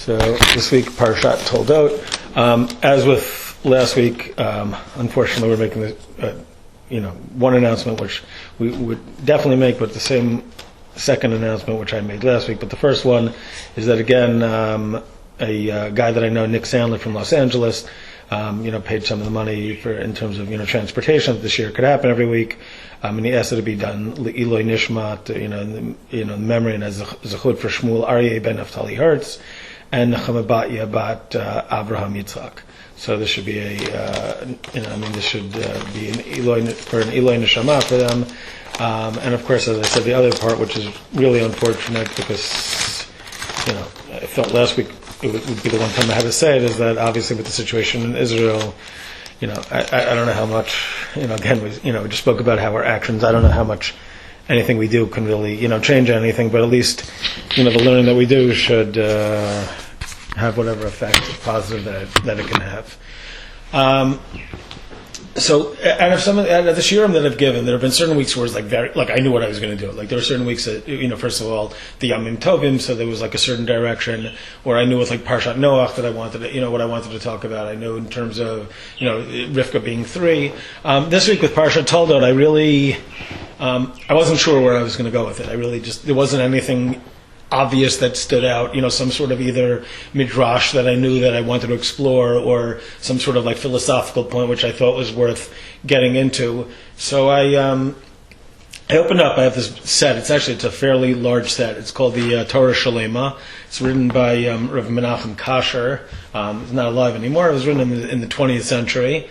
So this week, Parshat Toledot. As with last week, unfortunately, we're making one announcement, which we would definitely make, but the same second announcement, which I made last week. But the first one is that, again, a guy that I know, Nick Sandler from Los Angeles, paid some of the money in terms of transportation that this year could happen every week, and he asked it to be done Eloi Nishmat, in memory and as zechut for Shmuel Aryeh ben Naftali Hertz and Nechama Batya bat Avraham Yitzchak. So this should be this should be an Eloi Neshama for them, and of course, as I said, the other part, which is really unfortunate because I felt last week it would be the one time I had to say it, is that obviously with the situation in Israel, I don't know how much, again, we just spoke about how our actions, I don't know how much anything we do can really, change anything, but at least, the learning that we do should have whatever effect positive that it can have. So, out of some of the shiurim that I've given, there have been certain weeks where it's I knew what I was going to do. Like there were certain weeks that, first of all, the Yamim Tovim, so there was a certain direction, or I knew with Parshat Noach that I wanted to, what I wanted to talk about. I knew in terms of, Rivka being 3. This week with Parshat Toledot, I really, I wasn't sure where I was going to go with it. I really there wasn't anything obvious that stood out, some sort of either midrash that I knew that I wanted to explore, or some sort of philosophical point which I thought was worth getting into. So I opened up. I have this set. It's a fairly large set. It's called the Torah Shalema. It's written by Rav Menachem Kasher. It's not alive anymore. It was written in the 20th century.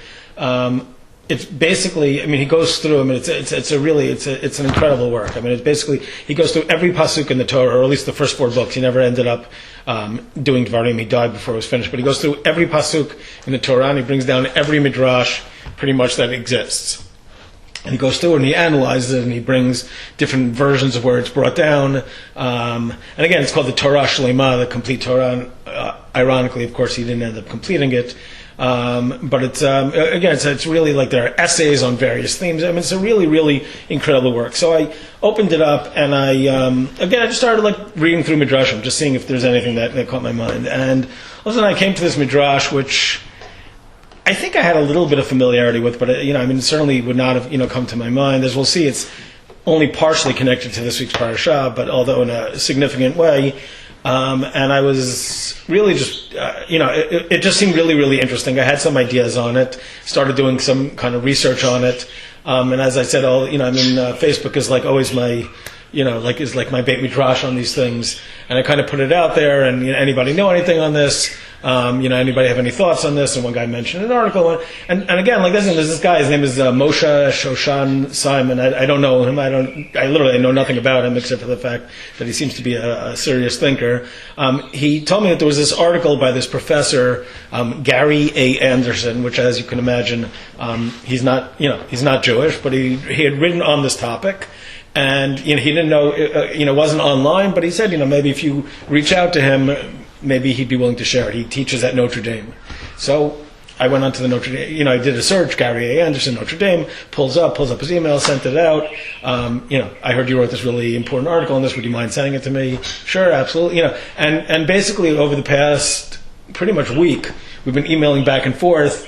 It's basically, he goes through. It's an incredible work. It's basically, he goes through every pasuk in the Torah, or at least the first 4 books. He never ended up doing Dvarim. He died before it was finished. But he goes through every pasuk in the Torah, and he brings down every midrash, pretty much, that exists. And he goes through and he analyzes it, and he brings different versions of where it's brought down. And again, it's called the Torah Shlema, the complete Torah. Ironically, of course, he didn't end up completing it. But it's really there are essays on various themes. It's a really, really incredible work. So I opened it up, and I just started reading through midrashim, just seeing if there's anything that caught my mind. And all of a sudden I came to this midrash, which I think I had a little bit of familiarity with, but it certainly would not have come to my mind. As we'll see, it's only partially connected to this week's parasha, but although in a significant way. And I was really just, it just seemed really, really interesting. I had some ideas on it, started doing some kind of research on it. And as I said, Facebook is always my, is my beit midrash on these things. And I kind of put it out there, and anybody know anything on this? Anybody have any thoughts on this? And one guy mentioned an article, and again, there's this guy. His name is Moshe Shoshan Simon. I don't know him. I literally know nothing about him except for the fact that he seems to be a serious thinker. He told me that there was this article by this professor, Gary A. Anderson, which, as you can imagine, he's not Jewish, but he had written on this topic. And he didn't know, it wasn't online, but he said, maybe if you reach out to him, maybe he'd be willing to share it. He teaches at Notre Dame. So I went onto the Notre Dame, I did a search, Gary A. Anderson, Notre Dame, pulls up his email, sent it out. I heard you wrote this really important article on this. Would you mind sending it to me? Sure, absolutely. And basically over the past pretty much week, we've been emailing back and forth.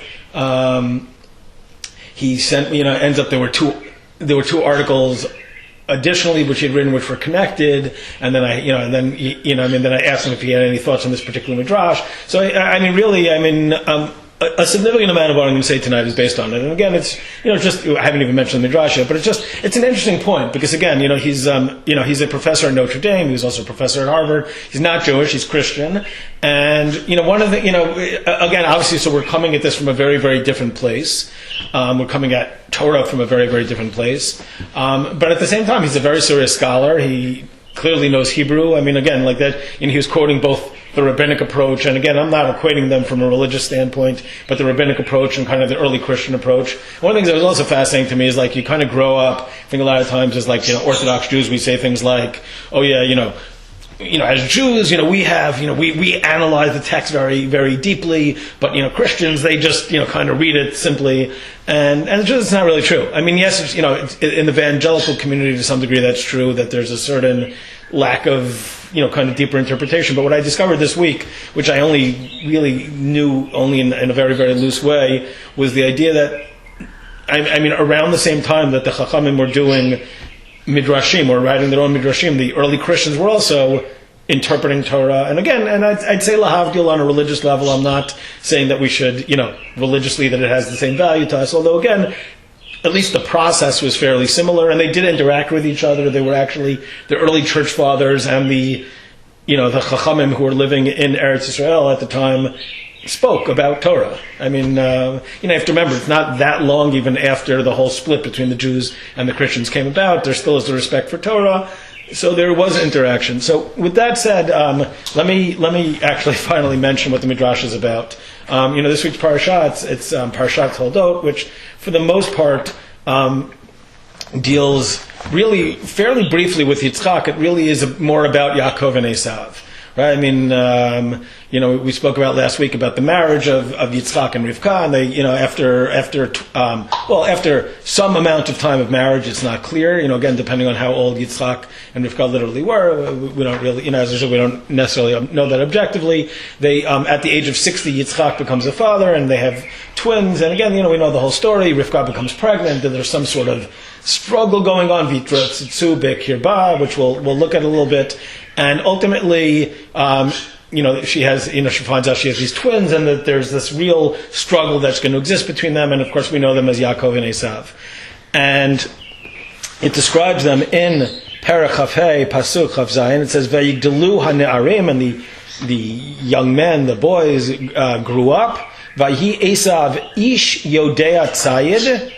He sent me, ends up there were two articles additionally, which he had written, which were connected, and then then I asked him if he had any thoughts on this particular midrash. So a significant amount of what I'm going to say tonight is based on it. And again, it's I haven't even mentioned the midrash yet, but it's an interesting point because again, he's a professor at Notre Dame. He was also a professor at Harvard. He's not Jewish. He's Christian, and one of the again, obviously, so we're coming at this from a very, very different place. We're coming at Torah from a very, very different place. But at the same time, he's a very serious scholar. He clearly knows Hebrew. Again, he was quoting both the rabbinic approach, and again, I'm not equating them from a religious standpoint, but the rabbinic approach and kind of the early Christian approach. One of the things that was also fascinating to me is you kind of grow up, I think a lot of times as Orthodox Jews, we say things like, oh yeah, as Jews, we have, we analyze the text very, very deeply, but, Christians, they just, kind of read it simply, and it's not really true. Yes, in the evangelical community to some degree that's true, that there's a certain lack of kind of deeper interpretation. But what I discovered this week, which I only really knew only in a very, very loose way, was the idea that, I mean, around the same time that the Chachamim were doing midrashim, or writing their own midrashim, the early Christians were also interpreting Torah. And again, and I'd say lahavdil on a religious level. I'm not saying that we should, religiously that it has the same value to us. Although again, at least the process was fairly similar, and they did interact with each other. They were actually the early church fathers and the Chachamim who were living in Eretz Yisrael at the time spoke about Torah. I mean, you have to remember, it's not that long even after the whole split between the Jews and the Christians came about. There still is the respect for Torah. So there was interaction. So with that said, let me actually finally mention what the midrash is about. This week's Parshat, it's Parshat Toledot, which for the most part deals really fairly briefly with Yitzchak. It really is more about Yaakov and Eisav. Right? I mean, we spoke about last week about the marriage of Yitzchak and Rivka, and they, after some amount of time of marriage, it's not clear. Again, depending on how old Yitzchak and Rivka literally were, we don't really, as I said, we don't necessarily know that objectively. They, at the age of 60, Yitzchak becomes a father, and they have twins. And again, we know the whole story. Rivka becomes pregnant, and there's some sort of struggle going on, Vitra Tzitzu Bekirba, which we'll look at a little bit. And ultimately, she finds out she has these twins, and that there's this real struggle that's going to exist between them. And of course, we know them as Yaakov and Eisav. And it describes them in Perek Chafhei, Pasuk Chav Zayin. It says, "Vayigdalu hane'arim," and the young men, the boys, grew up. Vayi Eisav ish yodea tzayid.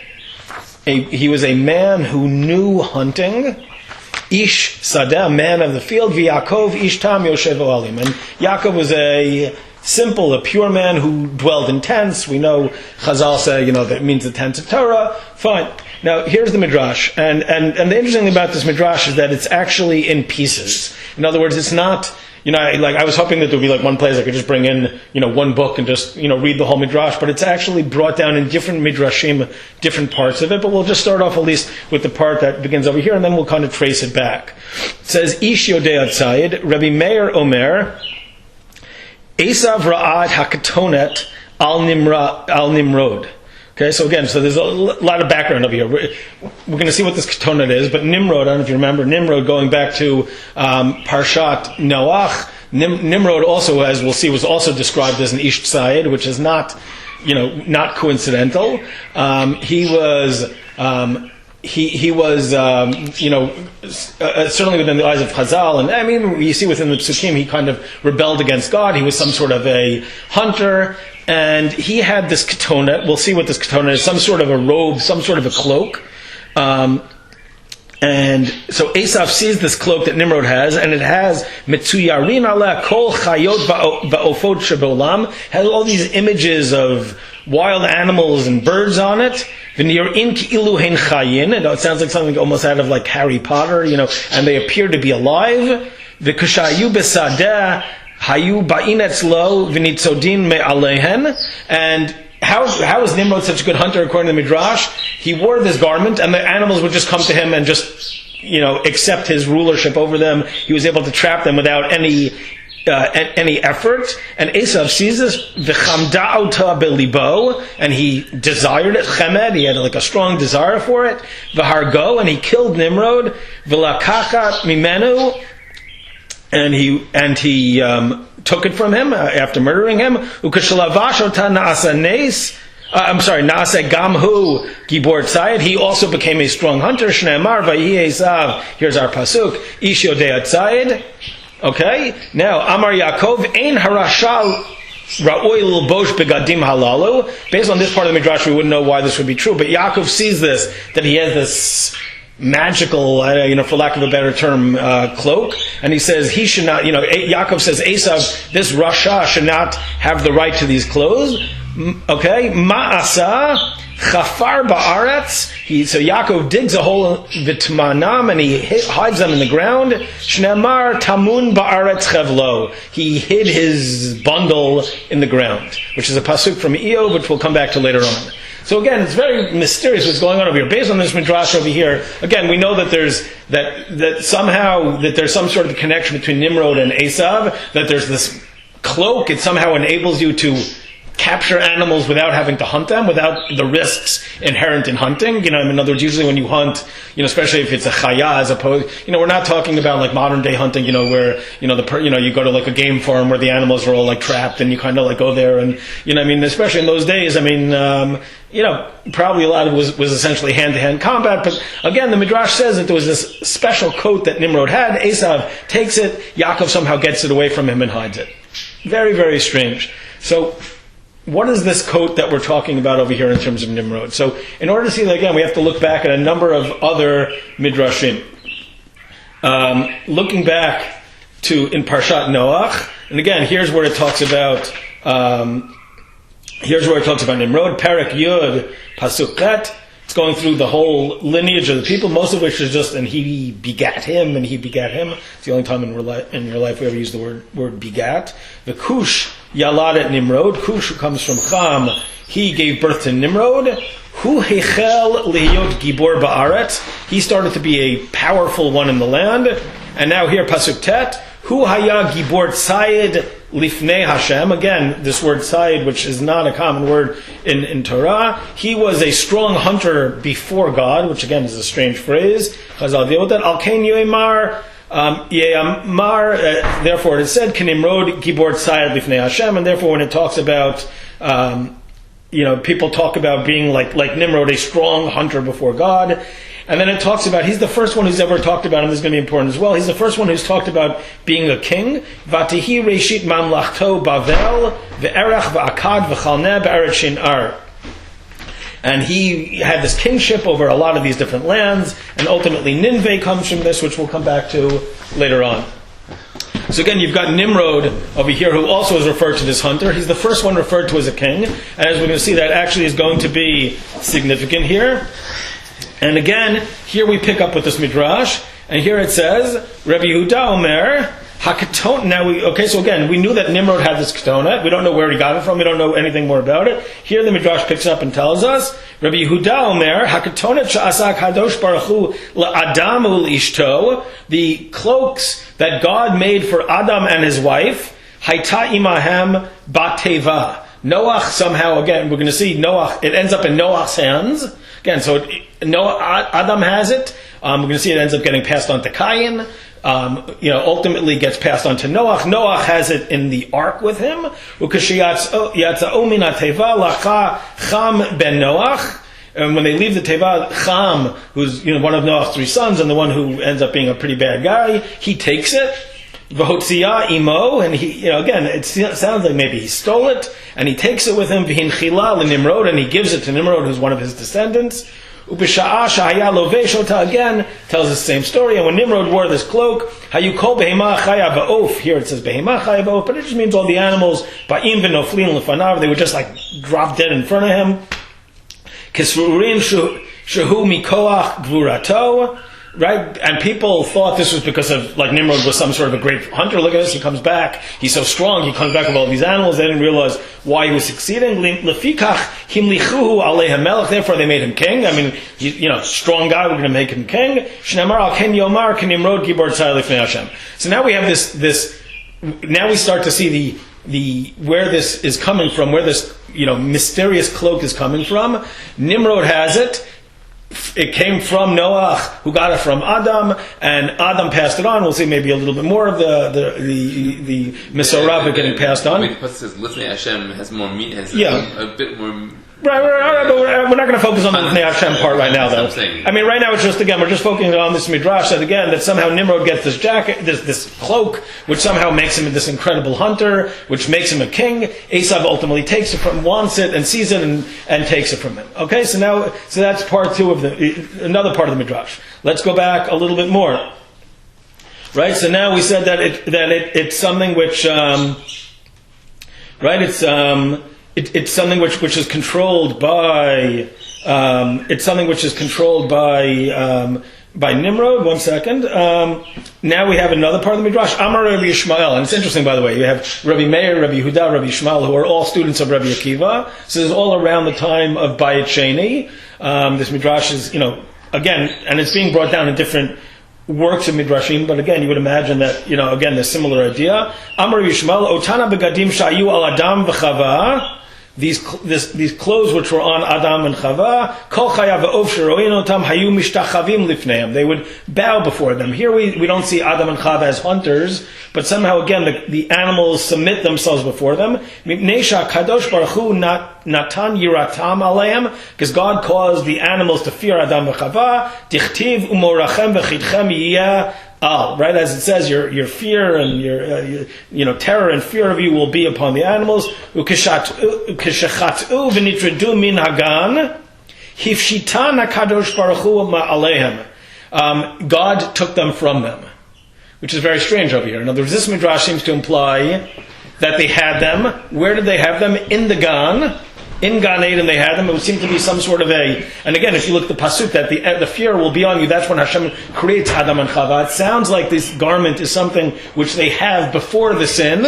He was a man who knew hunting. Ish Sadeh, man of the field, Yaakov Ish Tam Yoshev Ohalim. And Yaakov was a simple, a pure man who dwelled in tents. We know Chazal say, that means the tents of Torah. Fine. Now, here's the midrash. And the interesting thing about this midrash is that it's actually in pieces. In other words, it's not, I was hoping that there would be one place I could just bring in, one book and just, read the whole midrash, but it's actually brought down in different midrashim, different parts of it. But we'll just start off at least with the part that begins over here, and then we'll kind of trace it back. It says, Ish Yodei Atzayid, Rabbi Meir Omer, Eisav Ra'ad HaKetonet Al Nimrod. Okay, so again, there's a lot of background over here. We're going to see what this Ketonet is, but Nimrod, I don't know if you remember, Nimrod going back to Parshat Noach, Nimrod also, as we'll see, was also described as an Ish Tzayid, which is not coincidental. He was certainly within the eyes of Chazal, and I mean, you see within the pesukim, he kind of rebelled against God. He was some sort of a hunter, and he had this ketonet. We'll see what this ketonet is, some sort of a robe, some sort of a cloak. And so Eisav sees this cloak that Nimrod has, and it has Metzuyarin ala kol chayot ba'ofot shebolam, has all these images of wild animals and birds on it. V'nir'in ki'ilu hein chayin, and it sounds like something almost out of Harry Potter, and they appear to be alive. V'kushayu besadeh hayu ba'in etzlo v'nitzodin me'alehen, and how is Nimrod such a good hunter according to the Midrash? He wore this garment, and the animals would just come to him and just, accept his rulership over them. He was able to trap them without any effort. And Eisav sees this, v'chamda'ota belibo, and he desired it. Chemed, he had a strong desire for it. V'hargo, and he killed Nimrod. V'lakachat mimenu, and he took it from him after murdering him. Naase gamhu gibor tzayid. He also became a strong hunter. Shneimar vayi Eisav. Here's our pasuk. Ish yodei tzayid. Okay. Now Amar Yaakov ein harashal ra'oi l'bosh begadim halalu. Based on this part of the midrash, we wouldn't know why this would be true. But Yaakov sees this, that he has this magical, for lack of a better term, cloak, and he says he should not. Yaakov says Eisav, this Rasha should not have the right to these clothes. Okay, Ma'asa chafar ba'aretz. So Yaakov digs a hole v'tmanam, and he hides them in the ground. Shneimar tamun ba'aretz chevlo. He hid his bundle in the ground, which is a pasuk from Eov, which we'll come back to later on. So again, it's very mysterious what's going on over here. Based on this midrash over here, again, we know that that somehow there's some sort of connection between Nimrod and Eisav, that there's this cloak, it somehow enables you to capture animals without having to hunt them, without the risks inherent in hunting. In other words, usually when you hunt, especially if it's a chaya, as opposed, we're not talking about like modern day hunting, where, you go to like a game farm where the animals are all like trapped and you kind of like go there and, especially in those days, probably a lot of it was essentially hand-to-hand combat. But again, the midrash says that there was this special coat that Nimrod had. Eisav takes it, Yaakov somehow gets it away from him and hides it. Very, very strange. So, what is this coat that we're talking about over here in terms of Nimrod? So, in order to see that again, we have to look back at a number of other midrashim. Looking back in Parshat Noach, and again, here's where it talks about Nimrod. Perek Yud Pasuk Bet. It's going through the whole lineage of the people, most of which is just, and he begat him, and he begat him. It's the only time in your life we ever use the word begat. The Kush Yaladet Nimrod. Kush, who comes from Cham, he gave birth to Nimrod. Hu Hechel Lehiyot Gibor Ba'aretz. He started to be a powerful one in the land. And now here, Pasuk Tet. Hu Haya Gibor Tzayid Lifnei Hashem. Again, this word Tzayid, which is not a common word in Torah. He was a strong hunter before God, which again is a strange phrase. Chazal deal with that. Al Kain Yoemar. Therefore it is said, Kinimrod Gibor Tzayid Lifnei Hashem, and therefore when it talks about, people talk about being like Nimrod, a strong hunter before God, and then it talks about, he's the first one who's ever talked about, and this is going to be important as well, he's the first one who's talked about being a king. Vatihi Reshit Mamlachto Bavel, Ve'erach V'akad V'chalneh Be'eretz Shinar. And he had this kingship over a lot of these different lands, and ultimately Nineveh comes from this, which we'll come back to later on. So again, you've got Nimrod over here, who also is referred to as hunter. He's the first one referred to as a king, and as we're going to see, that actually is going to be significant here. And again, here we pick up with this midrash, and here it says, Rabbi Yehuda Omer, HaKetonet. So again, we knew that Nimrod had this Ketonet. We don't know where he got it from. We don't know anything more about it. Here the midrash picks up and tells us, Rabbi Yehuda Omer, HaKetonet she'asak Hadosh Baruch Hu la'adam u'l'ishto, the cloaks that God made for Adam and his wife, Haita imahem bateva. Noach somehow, again, we're going to see Noach, it ends up in Noach's hands. Again, so Adam has it. We're going to see it ends up getting passed on to Cain. Ultimately gets passed on to Noach. Noach has it in the ark with him. And when they leave the Teva, Cham, who's one of Noach's three sons and the one who ends up being a pretty bad guy, he takes it. V'hotzia imo, and he, again, it sounds like maybe he stole it, and he takes it with him. V'hin chila l'Nimrod, and he gives it to Nimrod, who's one of his descendants. Ubisha'a shahaya loveshota, again tells the same story. And when Nimrod wore this cloak, hayu kol behema chaya ba'of. Here it says behema chaya ba'of, but it just means all the animals ba'im v'noflin l'fanav. They would just like drop dead in front of him. Kisrurim shehu mikoach gvurato. Right? And people thought this was because of, like, Nimrod was some sort of a great hunter. Look at this, he comes back, he's so strong, he comes back with all these animals. They didn't realize why he was succeeding. Lefikach himlichuhu alei melech. Therefore they made him king. I mean, strong guy, we're going to make him king. Shnamar al ken yomar ken Nimrod gibor tzai lifnei Hashem. So now we have this, now we start to see the where this is coming from, where this, mysterious cloak is coming from. Nimrod has it. It came from Noach, who got it from Adam, and Adam passed it on. We'll see maybe a little bit more of the Misorah getting passed on. Wait, what says Lifnei Hashem has more meat, has a bit more. Right, but we're not going to focus on the Lifnei Hashem part right now, though. I mean, right now it's just, again, we're just focusing on this midrash that somehow Nimrod gets this jacket, this cloak, which somehow makes him this incredible hunter, which makes him a king. Eisav ultimately takes it from, wants it, and sees it, and takes it from him. Okay, so that's part two of another part of the midrash. Let's go back a little bit more. Right, so now we said that it's something which, it's something which is controlled by by Nimrod. One second. Now we have another part of the midrash. Amar Rabbi Yishmael, and it's interesting, by the way. You have Rabbi Meir, Rabbi Yehuda, Rabbi Yishmael, who are all students of Rabbi Akiva. So this is all around the time of Bayit Sheni. This midrash is, again, and it's being brought down in different works of midrashim, but again, you would imagine that, again, the similar idea. Amar Yishmael, Otana begadim shayu al Adam v'Chava. These clothes which were on Adam and Chava, kol chaya ve'ov sheroin otam hayu mishtachavim lifneim. They would bow before them. Here we don't see Adam and Chava as hunters, but somehow again the animals submit themselves before them. Mipnei kadosh baruch hu natan yiratam aleim, because God caused the animals to fear Adam and Chava. Dichtiv umorachem v'chidchem yiyeh. Right, as it says, your fear and your terror and fear of you will be upon the animals. Ukeshachatu v'nitradu min hagan hifshitan hakadosh baruch hu ma'alehem. God took them from them, which is very strange over here. In other words, this midrash seems to imply that they had them. Where did they have them? In the Gan. In Gan Eden they had them. It would seem to be some sort of and again, if you look at the pasuk, that the fear will be on you, that's when Hashem creates Adam and Chava. It sounds like this garment is something which they have before the sin,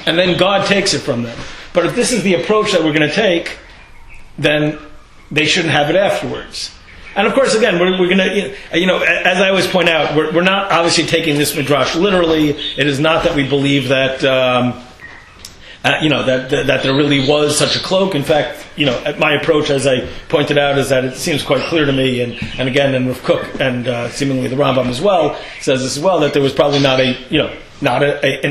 and then God takes it from them. But if this is the approach that we're going to take, then they shouldn't have it afterwards. And of course, again, we're going to, as I always point out, we're not obviously taking this midrash literally. It is not that we believe that, that there really was such a cloak. In fact, my approach, as I pointed out, is that it seems quite clear to me, and again, and Rav Kook and seemingly the Rambam as well says this as well, that there was probably not an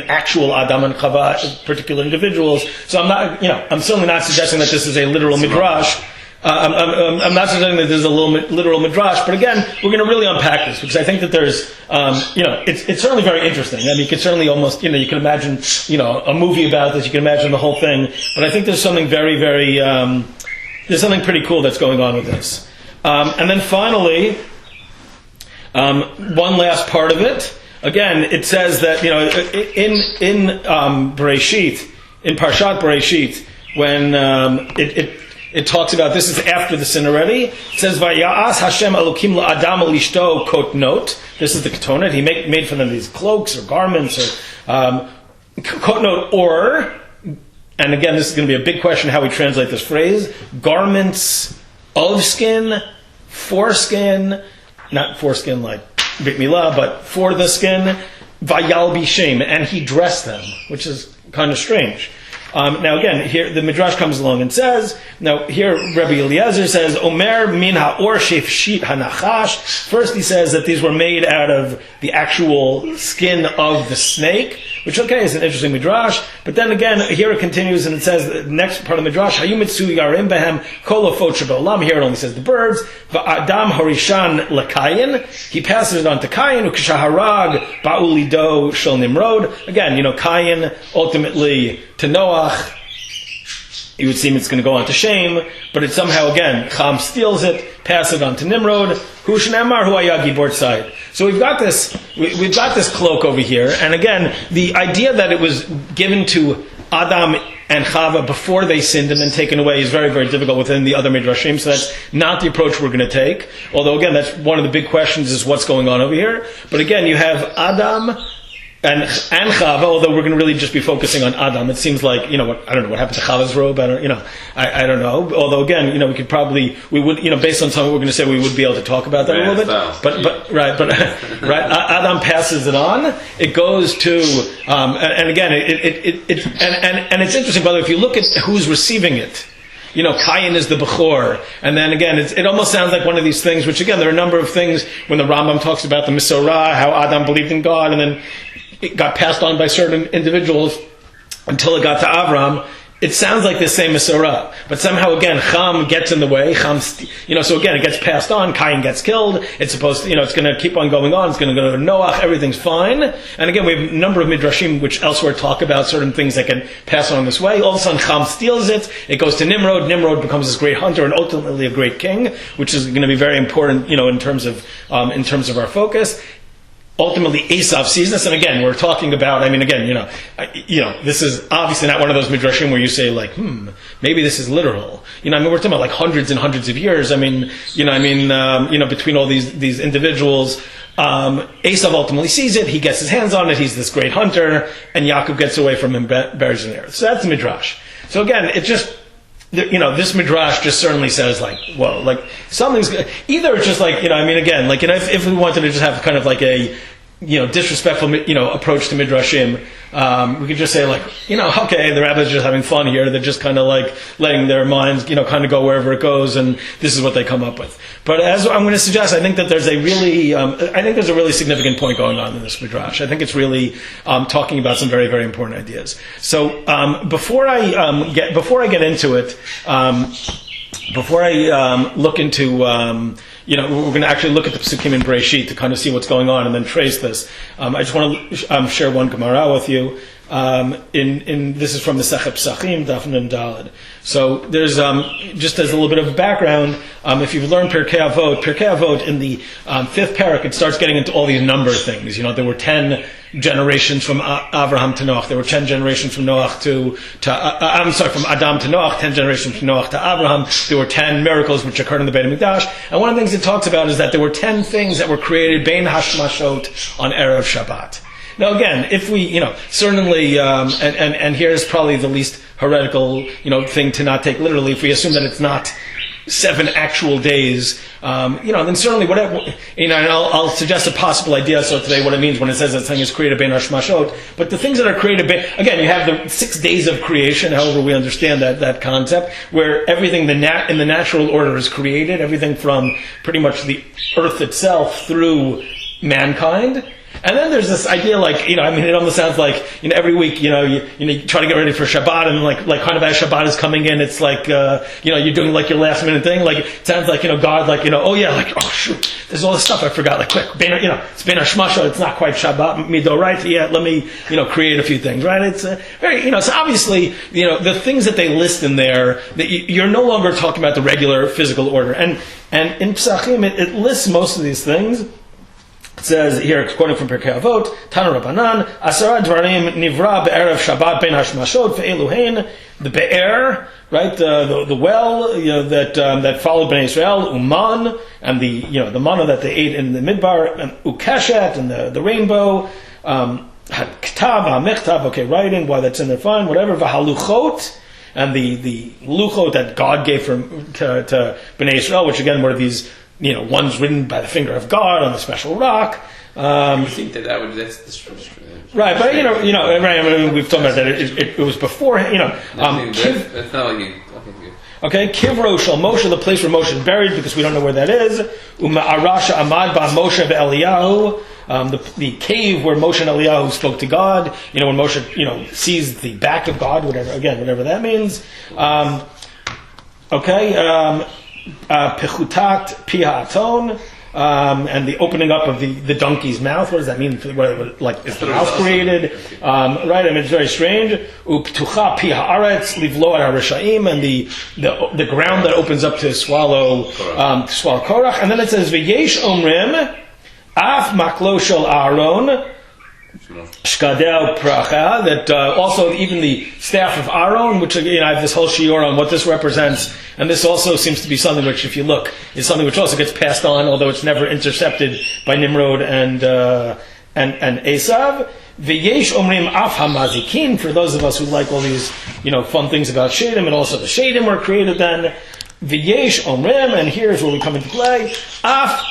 actual Adam and Chava, particular individuals. So I'm certainly not suggesting that this is a literal midrash. I'm not suggesting that this is a literal midrash, but again, we're going to really unpack this, because I think that there's, it's certainly very interesting. I mean, you could certainly almost, you can imagine, a movie about this, you can imagine the whole thing, but I think there's something very, very, there's something pretty cool that's going on with this. And then finally, one last part of it, again, it says that, in Bereshit, in Parshat Bereshit, when, it talks about, this is after the sin already. It says, "Vaya'as Hashem Elokim la'adam alishto kotnot." This is the Ketonet. He made for them these cloaks or garments or Ketonet Ohr. And again, this is going to be a big question how we translate this phrase. Garments of skin, foreskin, not foreskin like Brit Milah, but for the skin. Vayalbishem, and he dressed them, which is kind of strange. Now again, here the midrash comes along and says, now here Rabbi Eliezer says, Omer min ha'or shefshit hanachash. First he says that these were made out of the actual skin of the snake, which is an interesting midrash. But then again, here it continues and it says, the next part of the midrash, Hayumitsu yarim behem kolofot shabolam. Here it only says the birds. Adam HaRishon lekayin. He passes it on to Kayin, ukishaharag ba'ulido shel Nimrod. Again, Kayin ultimately to Noah. It would seem it's going to go on to Shem, but it somehow again, Cham steals it, passes it on to Nimrod. Hu shnamar hu ayagi bort side. So we've got this cloak over here, and again, the idea that it was given to Adam and Chava before they sinned and then taken away is very, very difficult within the other midrashim. So that's not the approach we're going to take. Although again, that's one of the big questions is what's going on over here. But again, you have Adam and Chava, although we're going to really just be focusing on Adam. It seems like, I don't know what happened to Chava's robe. I don't know. Although again, we would, based on something we're going to say, we would be able to talk about that a little bit. But Adam passes it on. It goes to, and again, and it's interesting, by the way, if you look at who's receiving it, Kayin is the Bechor. And then again, it almost sounds like one of these things, which again, there are a number of things when the Rambam talks about the Mesorah, how Adam believed in God, and then it got passed on by certain individuals until it got to Avram. It sounds like the same Mesorah, but somehow again, Cham gets in the way. So again, it gets passed on. Kain gets killed. It's supposed to, it's going to keep on going on. It's going to go to Noach. Everything's fine. And again, we have a number of midrashim which elsewhere talk about certain things that can pass on this way. All of a sudden, Cham steals it. It goes to Nimrod. Nimrod becomes this great hunter and ultimately a great king, which is going to be very important, in terms of our focus. ultimately Eisav sees this, and again, we're talking about, this is obviously not one of those midrashim where you say like, maybe this is literal. We're talking about like hundreds and hundreds of years. Between all these individuals, Eisav ultimately sees it, he gets his hands on it, he's this great hunter, and Yaakov gets away from him, buries in the earth. So that's the midrash. So again, it just, this midrash just certainly says like, well, like something's either it's just like, if we wanted to just have kind of like a, disrespectful, approach to midrashim, we could just say like, okay, the rabbis are just having fun here. They're just kind of like letting their minds, kind of go wherever it goes, and this is what they come up with. But as I'm going to suggest, I think that there's a really significant point going on in this midrash. I think it's really talking about some very, very important ideas. So before I get into it, before I look into we're going to actually look at the pesukim in Bereshit to kind of see what's going on and then trace this. I just want to share one Gemara with you. This is from the Sechet Pesachim, Daf Nun Daled. So there's just as a little bit of a background. If you've learned Pirkei Avot in the fifth parak, it starts getting into all these number things. There were 10 generations from Avraham to Noach. There were 10 generations from Noach from Adam to Noach. 10 generations from Noach to Abraham. There were 10 miracles which occurred in the Beit HaMikdash. And one of the things it talks about is that there were 10 things that were created bein hashmashot on Erev Shabbat. Now again, if we, certainly, and here's probably the least heretical, thing to not take literally, if we assume that it's not 7 actual days, then certainly whatever, and I'll suggest a possible idea so today what it means when it says that something is created bein hashmashot. But the things that are created again, you have the 6 days of creation, however we understand that concept, where everything in the natural order is created, everything from pretty much the earth itself through mankind. And then there's this idea, like, it almost sounds like, every week, you try to get ready for Shabbat, and like kind of as Shabbat is coming in, it's like, you're doing like your last minute thing, like, it sounds like, God, like, oh shoot, there's all this stuff I forgot, like, quick, it's bein hashmashot, it's not quite Shabbat, midoraita yet, let me, create a few things, right? It's very, so obviously, the things that they list in there, that you're no longer talking about the regular physical order. And in Pesachim, it lists most of these things. It says here, quoting from Pirkei Avot, Tana Rabbanan, Asara Dvarim Nivra Be'erev Shabbat Ben Hashmashot Ve'eluhein, the Be'er, right, the well, that followed Bnei Israel, Uman, and the manna that they ate in the Midbar, and Ukeshet, and the rainbow, Ktav, HaMechtav, okay, writing, why that's in there, fine, whatever, V'haluchot, and the luchot that God gave to Bnei Israel, which again were these, one's written by the finger of God on the special rock. You think that's the right? But right. We've talked about that. It was before. That's not like okay, Kivro Shel Moshe, the place where Moshe is buried, because we don't know where that is. Arasha Amad Ba Moshe Be'Eliyahu, the cave where Moshe and Eliyahu spoke to God. When Moshe, sees the back of God, whatever that means. Pechutat Pi Ha'aton, and the opening up of the donkey's mouth. What does that mean? Is the mouth created? Right? It's very strange. Uptucha Pi Ha'aretz Livlo Ad HaRishaim, and the ground that opens up to swallow Korach. And then it says V'yesh Omrim Af Maklo Shel Aaron Shkadel Pracha, that also even the staff of Aaron, which again I have this whole shiur on what this represents, and this also seems to be something which, if you look, is something which also gets passed on, although it's never intercepted by Nimrod and Eisav. V'yesh omrim af hamazikin, for those of us who like all these fun things about shadim, and also the shadim were created then. V'yesh omrim, and here's where we come into play. Af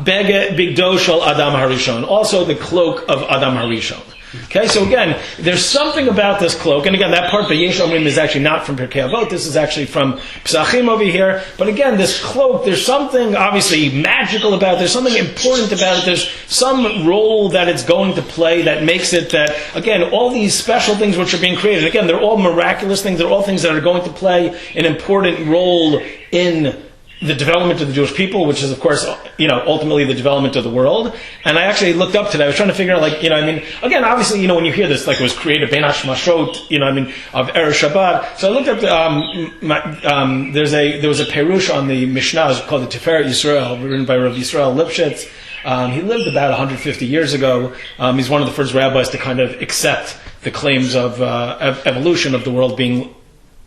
bege bigdo shel Adam HaRishon, also the cloak of Adam HaRishon. Okay, so again, there's something about this cloak, and again, that part, V'yesh omrim, is actually not from Pirkei Avot. This is actually from Pesachim over here. But again, this cloak, there's something obviously magical about it. There's something important about it. There's some role that it's going to play that makes it that, again, all these special things which are being created, again, they're all miraculous things. They're all things that are going to play an important role in the development of the Jewish people, which is, of course, ultimately the development of the world. And I actually looked up today. I was trying to figure out, again, obviously, when you hear this, it was created bein hashmashot, of Erev Shabbat. So I looked up. There was a perush on the Mishnah called the Tiferet Yisrael, written by Rav Yisrael Lipschitz. He lived about 150 years ago. He's one of the first rabbis to kind of accept the claims of evolution of the world being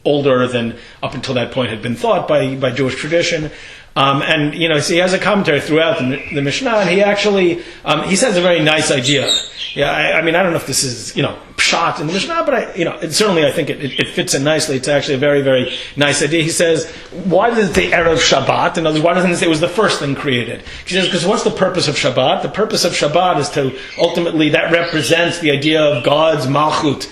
older than up until that point had been thought by Jewish tradition. And so he has a commentary throughout the Mishnah, and he actually he says a very nice idea. Yeah, I mean, I don't know if this is pshat in the Mishnah, but I think it fits in nicely. It's actually a very, very nice idea. He says, why does it say Erev Shabbat? In other words, why doesn't it say it was the first thing created? He says, because what's the purpose of Shabbat? The purpose of Shabbat is to ultimately, that represents the idea of God's Malchut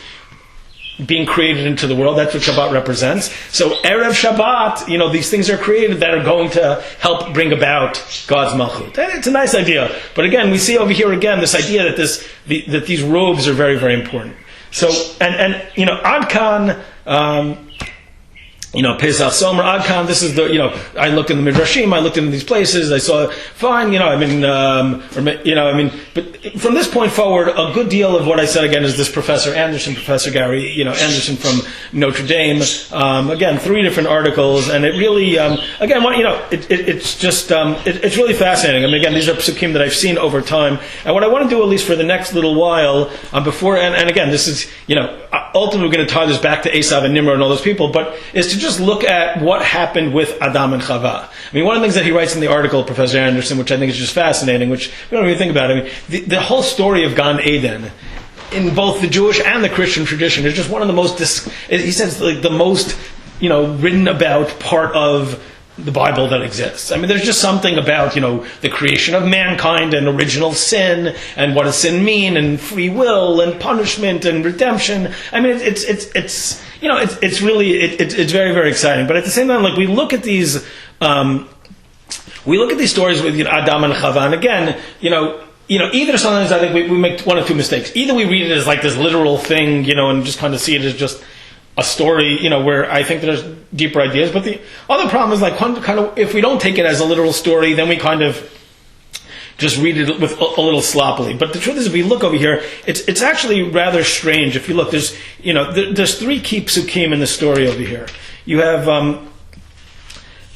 being created into the world. That's what Shabbat represents. So Erev Shabbat, these things are created that are going to help bring about God's Malchut. And it's a nice idea. But again, we see over here again this idea that that these robes are very, very important. So, and Adkan, Pesach Somer, Adkan, this is I looked in the midrashim, I looked into these places, I saw, fine, but from this point forward, a good deal of what I said again is this Professor Gary, Anderson from Notre Dame, again, 3 different articles, and it really, it's really fascinating. I mean, again, these are pesukim that I've seen over time, and what I want to do, at least for the next little while, before, and again, this is, ultimately we're going to tie this back to Eisav and Nimrod and all those people, but is to just look at what happened with Adam and Chava. I mean, one of the things that he writes in the article, Professor Anderson, which I think is just fascinating, which we don't really think about. I mean, the whole story of Gan Eden, in both the Jewish and the Christian tradition, is just one of the most, he says, like the most, written about part of the Bible that exists. I mean, there's just something about, the creation of mankind and original sin, and what does sin mean, and free will, and punishment, and redemption. I mean, it's really very, very exciting. But at the same time, like, we look at these stories with Adam and Chava, and again, either sometimes I think we make one or two mistakes. Either we read it as like this literal thing, and just kind of see it as just a story, where I think there's deeper ideas. But the other problem is, like, kind of, if we don't take it as a literal story, then we kind of just read it with a little sloppily. But the truth is, if we look over here, it's actually rather strange. If you look, there's 3 key pesukim in the story over here. You have,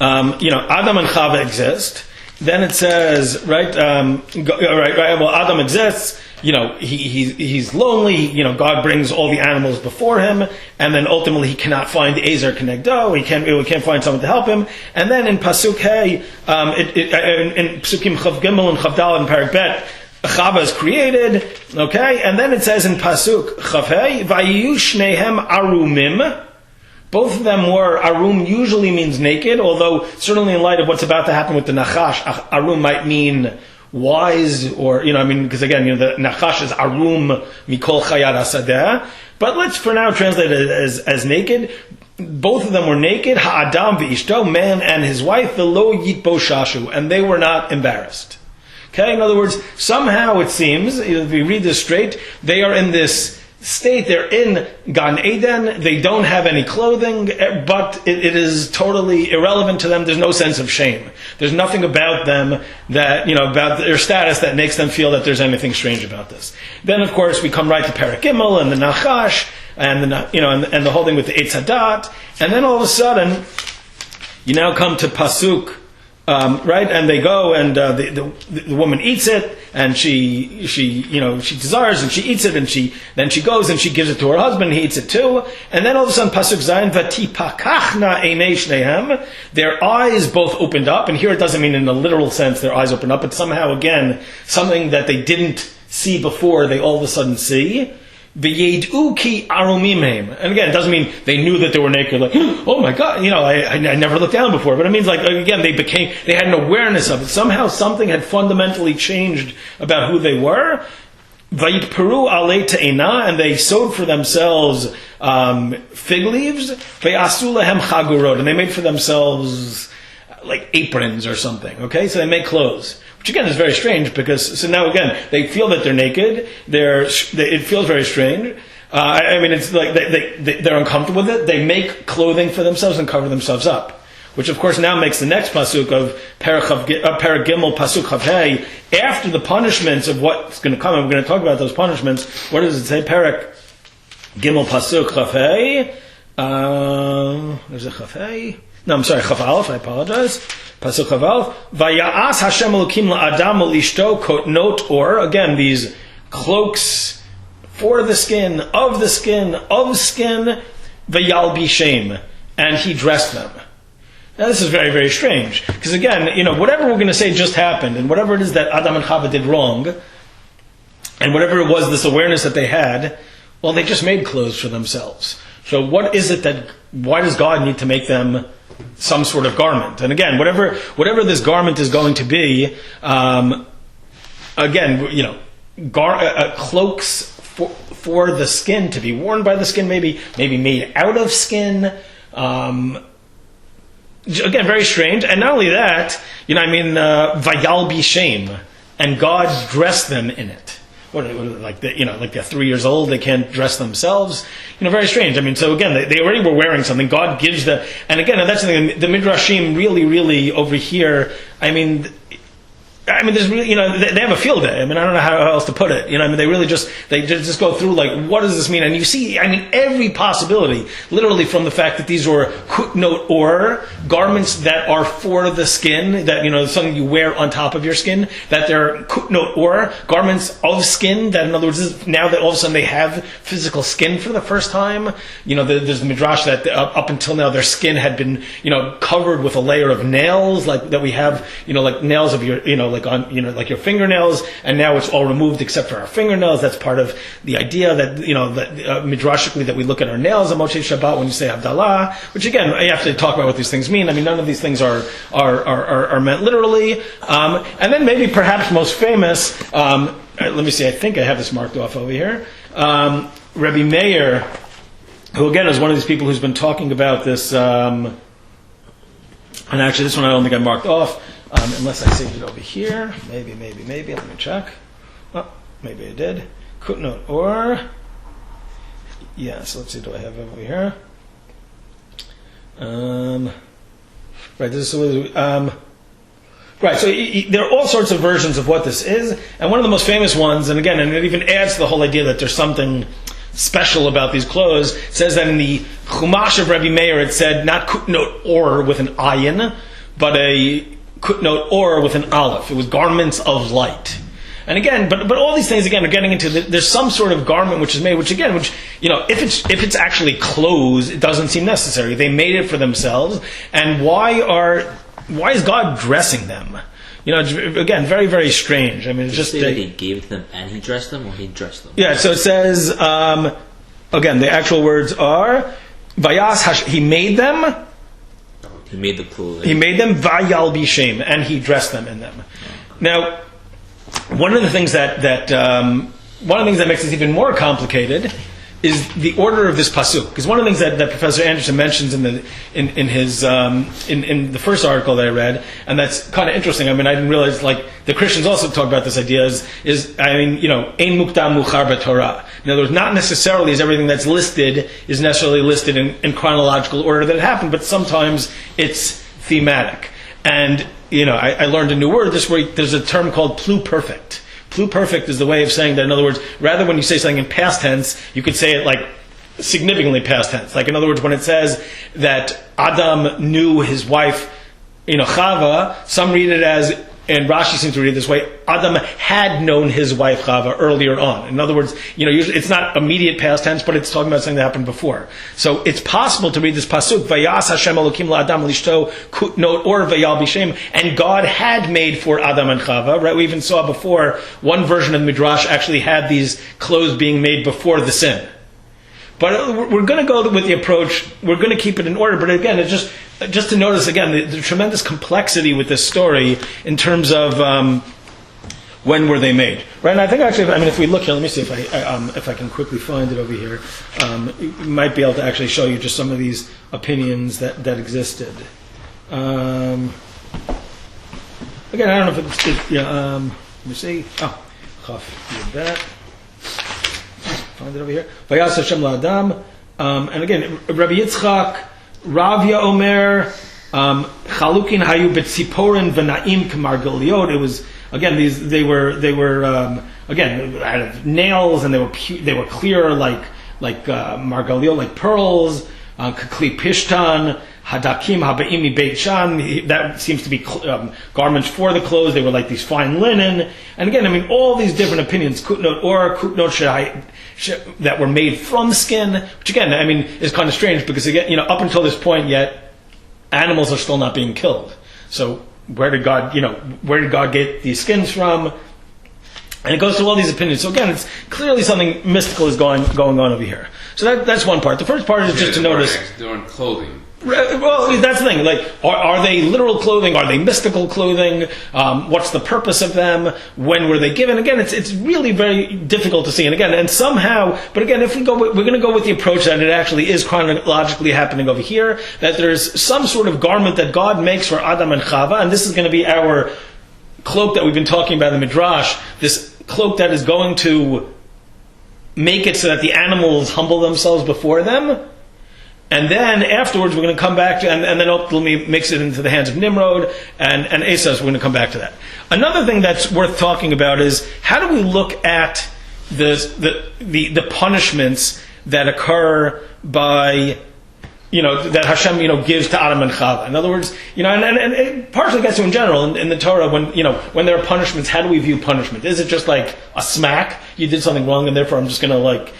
Adam and Chava exist. Then it says, well, Adam exists. He's lonely. God brings all the animals before him, and then ultimately he cannot find Ezer Kenegdo. He can't find someone to help him. And then in Pasuk Hey, in Pesukim Chav Gimel and Chav Daled and Parak Bet, Chava is created. Okay, and then it says in Pasuk Chav Hey, Vayiyu Shnehem Arumim. Both of them were, Arum usually means naked, although certainly in light of what's about to happen with the Nachash, Arum might mean wise, or, because again, the Nachash is Arum Mikol Chayad Asadeh. But let's for now translate it as naked. Both of them were naked, Ha'adam v'ishto, man and his wife, v'lo yitbo shashu, and they were not embarrassed. Okay, in other words, somehow it seems, if we read this straight, they are in this state, they're in Gan Eden, they don't have any clothing, but it is totally irrelevant to them. There's no sense of shame. There's nothing about them that, about their status that makes them feel that there's anything strange about this. Then, of course, we come right to Parak Gimel and the Nachash, and the whole thing with the Eitz Hadat, and then all of a sudden, you now come to Pasuk, right? And they go, and the woman eats it, and she desires, and she eats it, and then she goes and she gives it to her husband, and he eats it too. And then all of a sudden, Pasuk Zayin, Vatipakachna einei shnehem, their eyes both opened up, and here it doesn't mean in the literal sense their eyes open up, but somehow again, something that they didn't see before, they all of a sudden see. V'yed'u ki arumim heim. And again, it doesn't mean they knew that they were naked, like, oh my God, I never looked down before. But it means, like, again, they had an awareness of it. Somehow something had fundamentally changed about who they were. Vayitperu alei te'ena, and they sewed for themselves fig leaves. Ve'asu lahem chagurot, and they made for themselves like aprons or something. Okay, so they make clothes. Which again is very strange, because so now again they feel that they're naked. It feels very strange. It's like they're uncomfortable with it. They make clothing for themselves and cover themselves up, which of course now makes the next pasuk of Parak Gimel Pasuk Chav Hey, after the punishments of what's going to come. And we're going to talk about those punishments. What does it say? Parak Gimel Pasuk Chav Hey. There's a Chaf Hey. No, I'm sorry, Chaf Aleph, I apologize. Pasuk Chaf Aleph. Vaya'as Hashem Elokim la'adam u'lishto Ketonet Ohr. Again, these cloaks for the skin, of skin, vayalbishem, and he dressed them. Now this is very, very strange, because again, whatever we're going to say just happened, and whatever it is that Adam and Chava did wrong, and whatever it was, this awareness that they had, well, they just made clothes for themselves. So what is it why does God need to make them some sort of garment? And again, whatever this garment is going to be, cloaks for the skin, to be worn by the skin, maybe made out of skin. Again, very strange. And not only that, vayal bishem, and God dressed them in it. What like they're 3 years old, they can't dress themselves. Very strange. So again, they already were wearing something. God gives and again, that's the thing. The midrashim really, really over here. There's really, they have a field day. I don't know how else to put it. They really just go through what does this mean? And you see, every possibility, literally from the fact that these were Ketonet Ohr, garments that are for the skin, that, something you wear on top of your skin, that they're Ketonet Ohr, garments of skin, that in other words, now that all of a sudden they have physical skin for the first time. There's the midrash that up until now their skin had been, covered with a layer of nails, like that we have, like nails of your, like your fingernails, and now it's all removed except for our fingernails. That's part of the idea that, midrashically, that we look at our nails on Motzei Shabbat when you say Havdalah, which again, you have to talk about what these things mean. None of these things are meant literally. And then maybe perhaps most famous, let me see, I think I have this marked off over here. Rebbe Meir, who again is one of these people who's been talking about this, and actually this one I don't think I marked off, unless I saved it over here. Maybe. Let me check. Oh, maybe I did. Ketonet Ohr. Yes, let's see. Do I have it over here? Right. This is right. So there are all sorts of versions of what this is, and one of the most famous ones, and it even adds to the whole idea that there's something special about these clothes. It says that in the Chumash of Rebbe Meir, it said not Ketonet Ohr with an ayin, but a Ketonet Ohr with an aleph. It was garments of light. And again, but all these things again are getting into there's some sort of garment which is made, which if it's actually clothes, it doesn't seem necessary. They made it for themselves, and why is God dressing them? Again, very, very strange. It's just that he gave them and he dressed them, or he dressed them. Yeah. So it says again, the actual words are Vayas. He made them. He made the clothing. He made them vayal bishem, and he dressed them in them. Now, one of the things that makes this even more complicated is the order of this pasuk. Because one of the things that Professor Anderson mentions in the first article that I read, and that's kind of interesting. I didn't realize the Christians also talk about this idea ein mukdam muchar b'Torah. In other words, not necessarily is everything that's listed is necessarily listed in chronological order that it happened, but sometimes it's thematic. And I learned a new word this week. There's a term called pluperfect. Pluperfect is the way of saying that, in other words, rather when you say something in past tense, you could say it significantly past tense. In other words, when it says that Adam knew his wife, Chava, some read it as, and Rashi seems to read it this way, Adam had known his wife Chava earlier on. In other words, usually it's not immediate past tense, but it's talking about something that happened before. So it's possible to read this pasuk, Vayas Hashem Elokim la'adam lishto Ketonet Ohr vayal bishem, and God had made for Adam and Chava. Right? We even saw before one version of the midrash actually had these clothes being made before the sin. But we're going to go with the approach, we're going to keep it in order, but again, it's just to notice again the tremendous complexity with this story in terms of when were they made, right? And I think actually, if we look here, let me see if I can quickly find it over here. You might be able to actually show you just some of these opinions that existed. Again, I don't know if it's let me see. Oh, Chaf, did that. Find it over here. Vayas Hashem la'adam, and again, Rabbi Yitzchak, Ravya Omer, Chalukin hayu betziporin v'naim k'margaliot. It was again they were again out of nails, and they were clear like margaliot, like pearls. Kakli Pishtan, Hadakim Habaimi Beit Shan, that seems to be garments for the clothes. They were like these fine linen. And again, I mean, all these different opinions, Ketonet Ohr, Ketonet that were made from skin, which again, I mean, is kind of strange because again, up until this point yet, animals are still not being killed. So where did God get these skins from? And it goes through all these opinions. So again, it's clearly something mystical is going on over here. So that's one part. The first part is just to notice. They're on clothing. Well, that's the thing. Like, are they literal clothing? Are they mystical clothing? What's the purpose of them? When were they given? Again, it's really very difficult to see. And again, and somehow, but again, if we're going to go with the approach that it actually is chronologically happening over here, that there's some sort of garment that God makes for Adam and Chava, and this is going to be our cloak that we've been talking about in the midrash. This cloak that is going to make it so that the animals humble themselves before them. And then afterwards, we're going to come back to, and then ultimately mix it into the hands of Nimrod and Eisav. We're going to come back to that. Another thing that's worth talking about is how do we look at the punishments that occur by, that Hashem, gives to Adam and Chava. In other words, and it partially gets to in general in the Torah when there are punishments, how do we view punishment? Is it just like a smack? You did something wrong, and therefore I'm just going to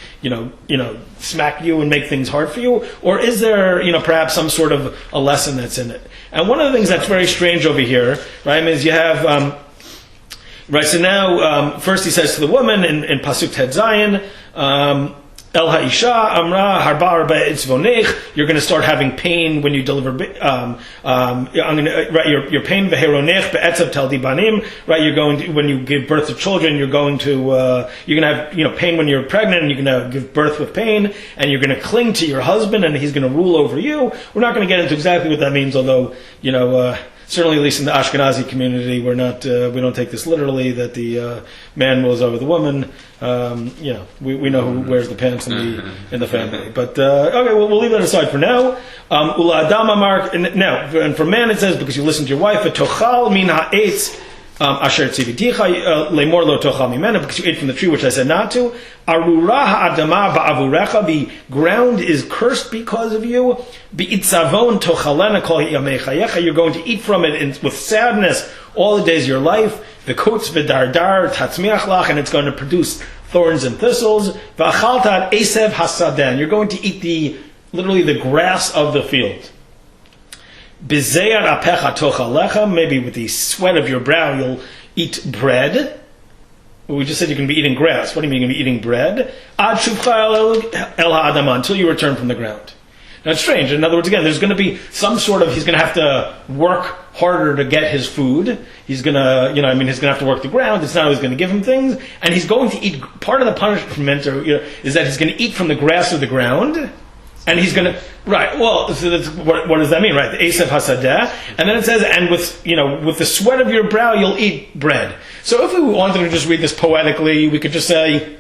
smack you and make things hard for you? Or is there, perhaps some sort of a lesson that's in it? And one of the things that's very strange over here, right, is you have, so now, first he says to the woman in Pasuk Ted Zayin, El Ha'isha Amra Harba Arba Itzvonech. You're going to start having pain when you deliver. Your pain veheronech be'etzav tel dibanim. Right, you're going to, when you give birth to children. You're going to have pain when you're pregnant, and you're going to give birth with pain, and you're going to cling to your husband, and he's going to rule over you. We're not going to get into exactly what that means, although certainly, at least in the Ashkenazi community, we don't take this literally, that the man rules over the woman. We know who wears the pants in the family. But okay, we'll leave that aside for now. Ula Adam Amar. Now, and for man it says, because you listen to your wife, Tochal min ha'etz asher tziviticha lemor lo tochal mimena, because you ate from the tree which I said not to. Arura ha'adama ba'avurecha, the ground is cursed because of you. Bi'itzavon tochalena kol yamechayecha, you're going to eat from it with sadness all the days of your life. The kots v'dardar tatzmiach lach, and it's going to produce thorns and thistles. V'achalta Eisav hasaden, you're going to eat literally the grass of the field. Bizeyar apecha tochalecha, maybe with the sweat of your brow you'll eat bread. We just said you're going to be eating grass. What do you mean you're going to be eating bread? Ad shuvcha el ha'adama, until you return from the ground. Now it's strange. In other words, again, there's going to be some sort of, he's going to have to work harder to get his food. He's going to, he's going to have to work the ground. It's not always going to give him things. And he's going to eat, part of the punishment is that he's going to eat from the grass of the ground. And he's going to, right, well, so that's, what does that mean, right? The Eisav Hasadeh. And then it says, and with the sweat of your brow, you'll eat bread. So if we wanted to just read this poetically, we could just say,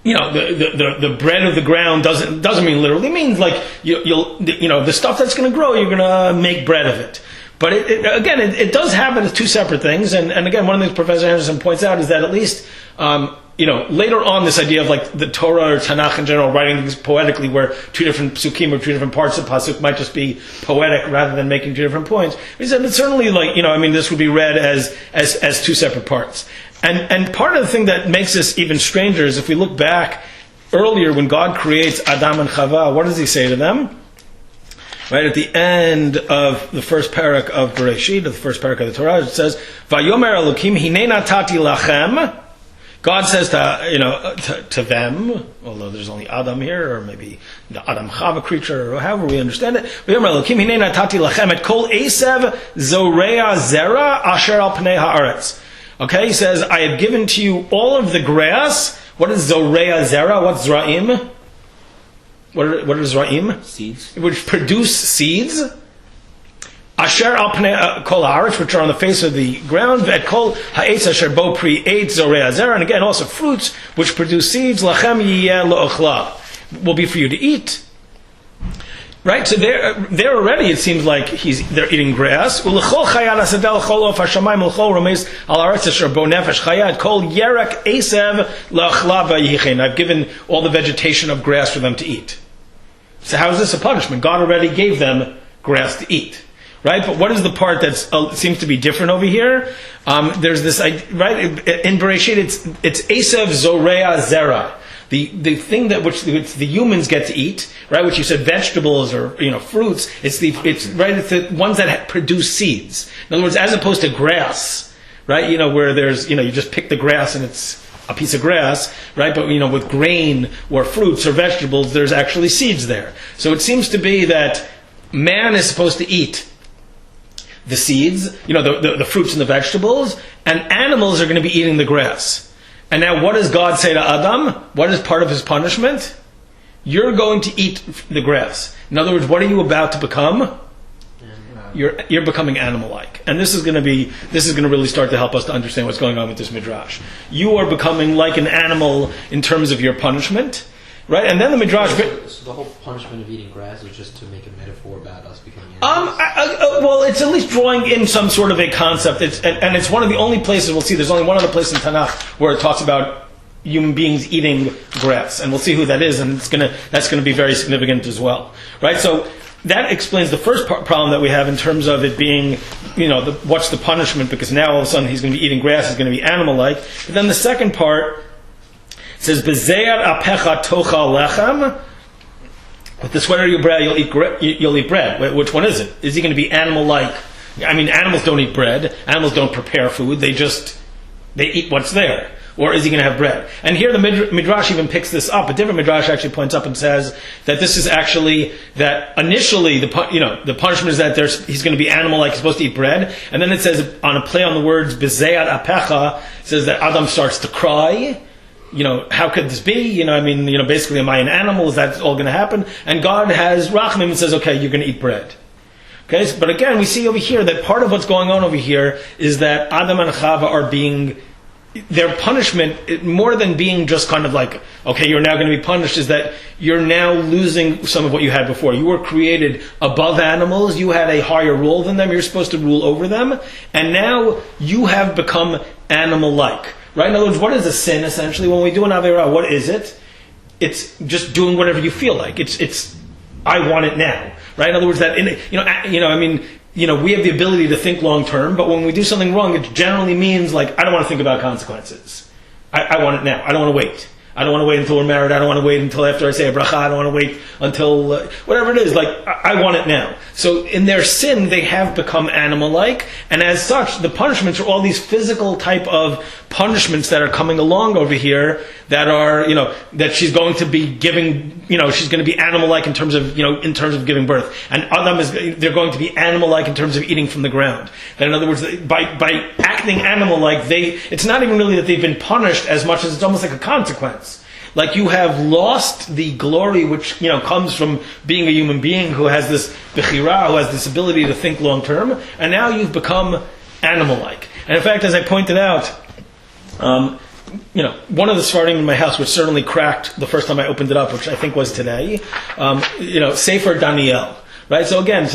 the bread of the ground doesn't mean literally. It means like, the stuff that's going to grow, you're going to make bread of it. But it does happen as two separate things. And again, one of the things Professor Anderson points out is that at least, later on, this idea of like the Torah or Tanakh in general, writing things poetically, where two different pesukim or two different parts of pasuk might just be poetic rather than making two different points. He said, but certainly, this would be read as two separate parts. And part of the thing that makes this even stranger is if we look back earlier when God creates Adam and Chava, what does He say to them? Right at the end of the first parak of Bereshit, the first parak of the Torah, it says, "Vayomer Elokim hinei natati lachem." God says to them, although there's only Adam here, or maybe the Adam Chava creature, or however we understand it. Vayomer Elokim hinei natati lachem et kol Eisav zorea zera asher al pnei haaretz. Okay, He says, I have given to you all of the grass. What is zorea zera? What's zra'im? What are Zra'im? Seeds. Which produce seeds. Asher al pnei kol haaretz, which are on the face of the ground. Ve'et kol ha'etz asher bo pri eitz zorea zera. And again, also fruits which produce seeds. Lachem yiyeh lo'ochla, will be for you to eat. Right, so there already it seems like they're eating grass. U'lechol chayat hasadel chol of hashamayim l'chol romeis al haaretz asher bo nefesh chayat kol yerek Eisav la'ochla v'yichen. I've given all the vegetation of grass for them to eat. So how is this a punishment? God already gave them grass to eat, right? But what is the part that seems to be different over here? There's this, right, in Bereshit, it's Eisav Zorea Zera. The thing that which the humans get to eat, right? Which you said vegetables or fruits. It's the ones that produce seeds. In other words, as opposed to grass, right? Where there's you just pick the grass and it's a piece of grass, right? But with grain or fruits or vegetables, there's actually seeds there. So it seems to be that man is supposed to eat the seeds, the fruits and the vegetables, and animals are going to be eating the grass. And now what does God say to Adam? What is part of his punishment? You're going to eat the grass. In other words, what are you about to become? You're becoming animal-like. And this is going to really start to help us to understand what's going on with this midrash. You are becoming like an animal in terms of your punishment. Right, and then the midrash. So the whole punishment of eating grass is just to make a metaphor about us becoming animals. Well, it's at least drawing in some sort of a concept. And it's one of the only places we'll see. There's only one other place in Tanakh where it talks about human beings eating grass, and we'll see who that is, and that's going to be very significant as well. Right, so that explains the first problem that we have in terms of it being, what's the punishment? Because now all of a sudden he's going to be eating grass. He's going to be animal-like. But then the second part. It says, "Bezeir apecha tochal lechem." With the sweater you bread, you'll eat bread. Which one is it? Is he going to be animal-like? I mean, animals don't eat bread. Animals don't prepare food. They eat what's there. Or is he going to have bread? And here the midrash even picks this up. A different midrash actually points up and says that this is actually that initially the punishment is that he's going to be animal-like. He's supposed to eat bread, and then it says on a play on the words "Bezeir apecha," it says that Adam starts to cry. How could this be? Basically, am I an animal? Is that all going to happen? And God has rachamim and says, okay, you're going to eat bread. Okay, but again, we see over here that part of what's going on over here is that Adam and Chava are being, their punishment, more than being just kind of like, okay, you're now going to be punished, is that you're now losing some of what you had before. You were created above animals. You had a higher role than them. You're supposed to rule over them. And now you have become animal-like. Right? In other words, what is a sin, essentially? When we do an Aveirah, what is it? It's just doing whatever you feel like. It's I want it now. Right? In other words, that, we have the ability to think long term, but when we do something wrong, it generally means, like, I don't want to think about consequences. I want it now. I don't want to wait. I don't want to wait until we're married. I don't want to wait until after I say a bracha. I don't want to wait until whatever it is. Like, I want it now. So in their sin, they have become animal-like. And as such, the punishments are all these physical type of punishments that are coming along over here that are, that she's going to be giving, she's going to be animal-like in terms of giving birth. And Adam they're going to be animal-like in terms of eating from the ground. And in other words, by acting animal-like, it's not even really that they've been punished as much as it's almost like a consequence. Like you have lost the glory which comes from being a human being who has this bechira, who has this ability to think long term, and now you've become animal-like. And in fact, as I pointed out, one of the Sfarim in my house, which certainly cracked the first time I opened it up, which I think was today, Sefer Daniel. Right, so again,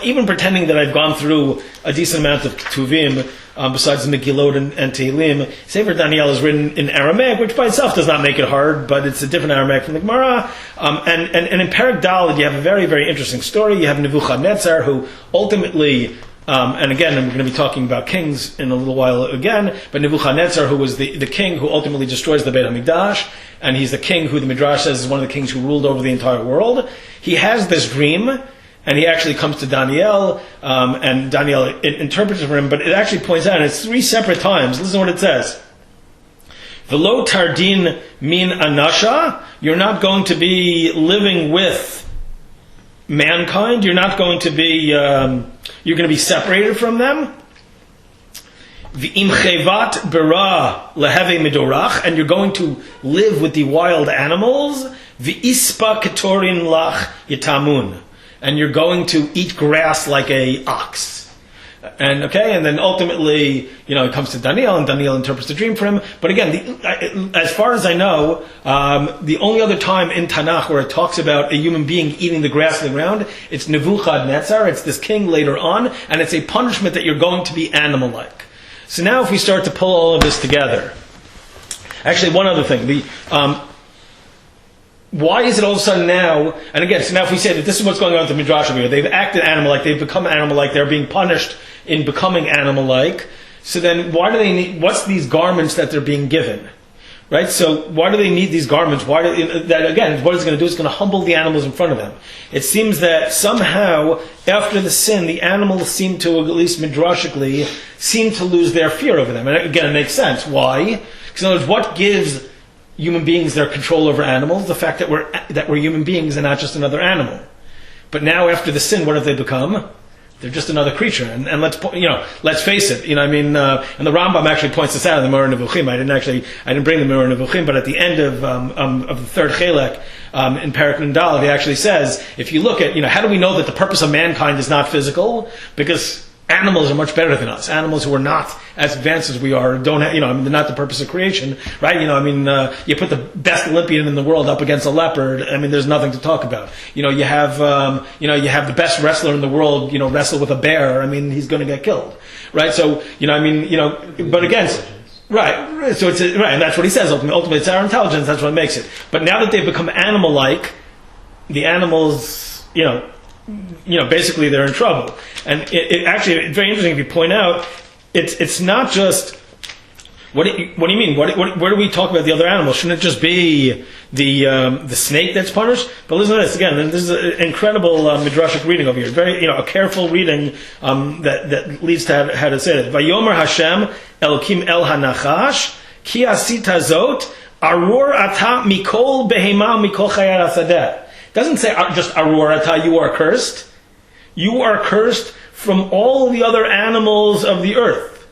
even pretending that I've gone through a decent amount of Ketuvim, besides the Megillot and Tehillim, Sefer Daniel is written in Aramaic, which by itself does not make it hard, but it's a different Aramaic from the Gemara. And in Perek Daled, you have a very, very interesting story. You have Nebuchadnezzar, who ultimately, and again, I'm going to be talking about kings in a little while again, but Nebuchadnezzar, who was the king who ultimately destroys the Beit HaMikdash, and he's the king who the Midrash says is one of the kings who ruled over the entire world. He has this dream, and he actually comes to Daniel, and Daniel interprets it for him, but it actually points out, and it's 3 separate times. Listen to what it says. V'lo tardin min anasha, you're not going to be living with mankind, you're going to be separated from them. V'im chevat bera leheve midorach, and you're going to live with the wild animals. V'ispa ketorin lach yitamun, and you're going to eat grass like a ox. And then ultimately, it comes to Daniel, and Daniel interprets the dream for him. But again, as far as I know, the only other time in Tanakh where it talks about a human being eating the grass on the ground, it's Nebuchadnezzar, it's this king later on, and it's a punishment that you're going to be animal-like. So now if we start to pull all of this together, actually one other thing, why is it all of a sudden now? And again, so now if we say that this is what's going on with the midrash over here, they've acted animal-like, they've become animal-like, they're being punished in becoming animal-like. So then, why do they need? What's these garments that they're being given? Right? So why do they need these garments? Why that again? What it's going to do is going to humble the animals in front of them. It seems that somehow after the sin, the animals seem to, at least midrashically, seem to lose their fear over them. And again, it makes sense. Why? Because in other words, what gives human beings their control over animals? The fact that we're human beings and not just another animal. But now after the sin, what have they become? They're just another creature, and let's face it. And the Rambam actually points this out in the Moreh Nevuchim. I didn't bring the Moreh Nevuchim, but at the end of the third chelek in Parak Nundal, he actually says, if you look at, how do we know that the purpose of mankind is not physical? Because animals are much better than us. Animals who are not as advanced as we are don't have, they're not the purpose of creation, right? You put the best Olympian in the world up against a leopard. There's nothing to talk about. You have the best wrestler in the world, wrestle with a bear. He's going to get killed, right? So, but again, right. So it's right, and that's what he says. Ultimately, it's our intelligence. That's what makes it. But now that they've become animal-like, the animals, basically they're in trouble. And it actually, it's very interesting if you point out, it's not just, what do you mean? Where do we talk about the other animals? Shouldn't it just be the snake that's punished? But listen to this again. This is an incredible midrashic reading over here. Very, a careful reading that leads to how to say it. Vayomer Hashem Elokim El Hanachash Ki Asita Zot Arur Ata Mikol Behema Mikol Chayar Asadeh. Doesn't say just Arur Ata, you are cursed. You are cursed from all the other animals of the earth.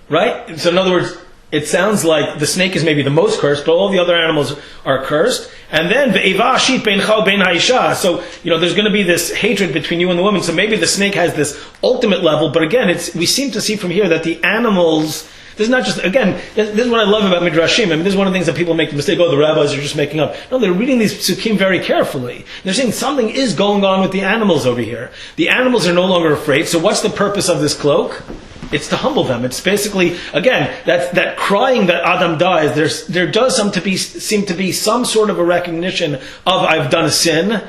Right? So in other words, it sounds like the snake is maybe the most cursed, but all the other animals are cursed. And then, ve'eva ashit beincha ubein ha'isha. So, there's going to be this hatred between you and the woman. So maybe the snake has this ultimate level, but again, we seem to see from here that the animals, this is not just, again, this is what I love about midrashim. This is one of the things that people make the mistake, the rabbis are just making up. No, they're reading these pesukim very carefully. They're saying something is going on with the animals over here. The animals are no longer afraid, so what's the purpose of this cloak? It's to humble them. It's basically, again, that crying that Adam dies, there does seem to be some sort of a recognition of, I've done a sin.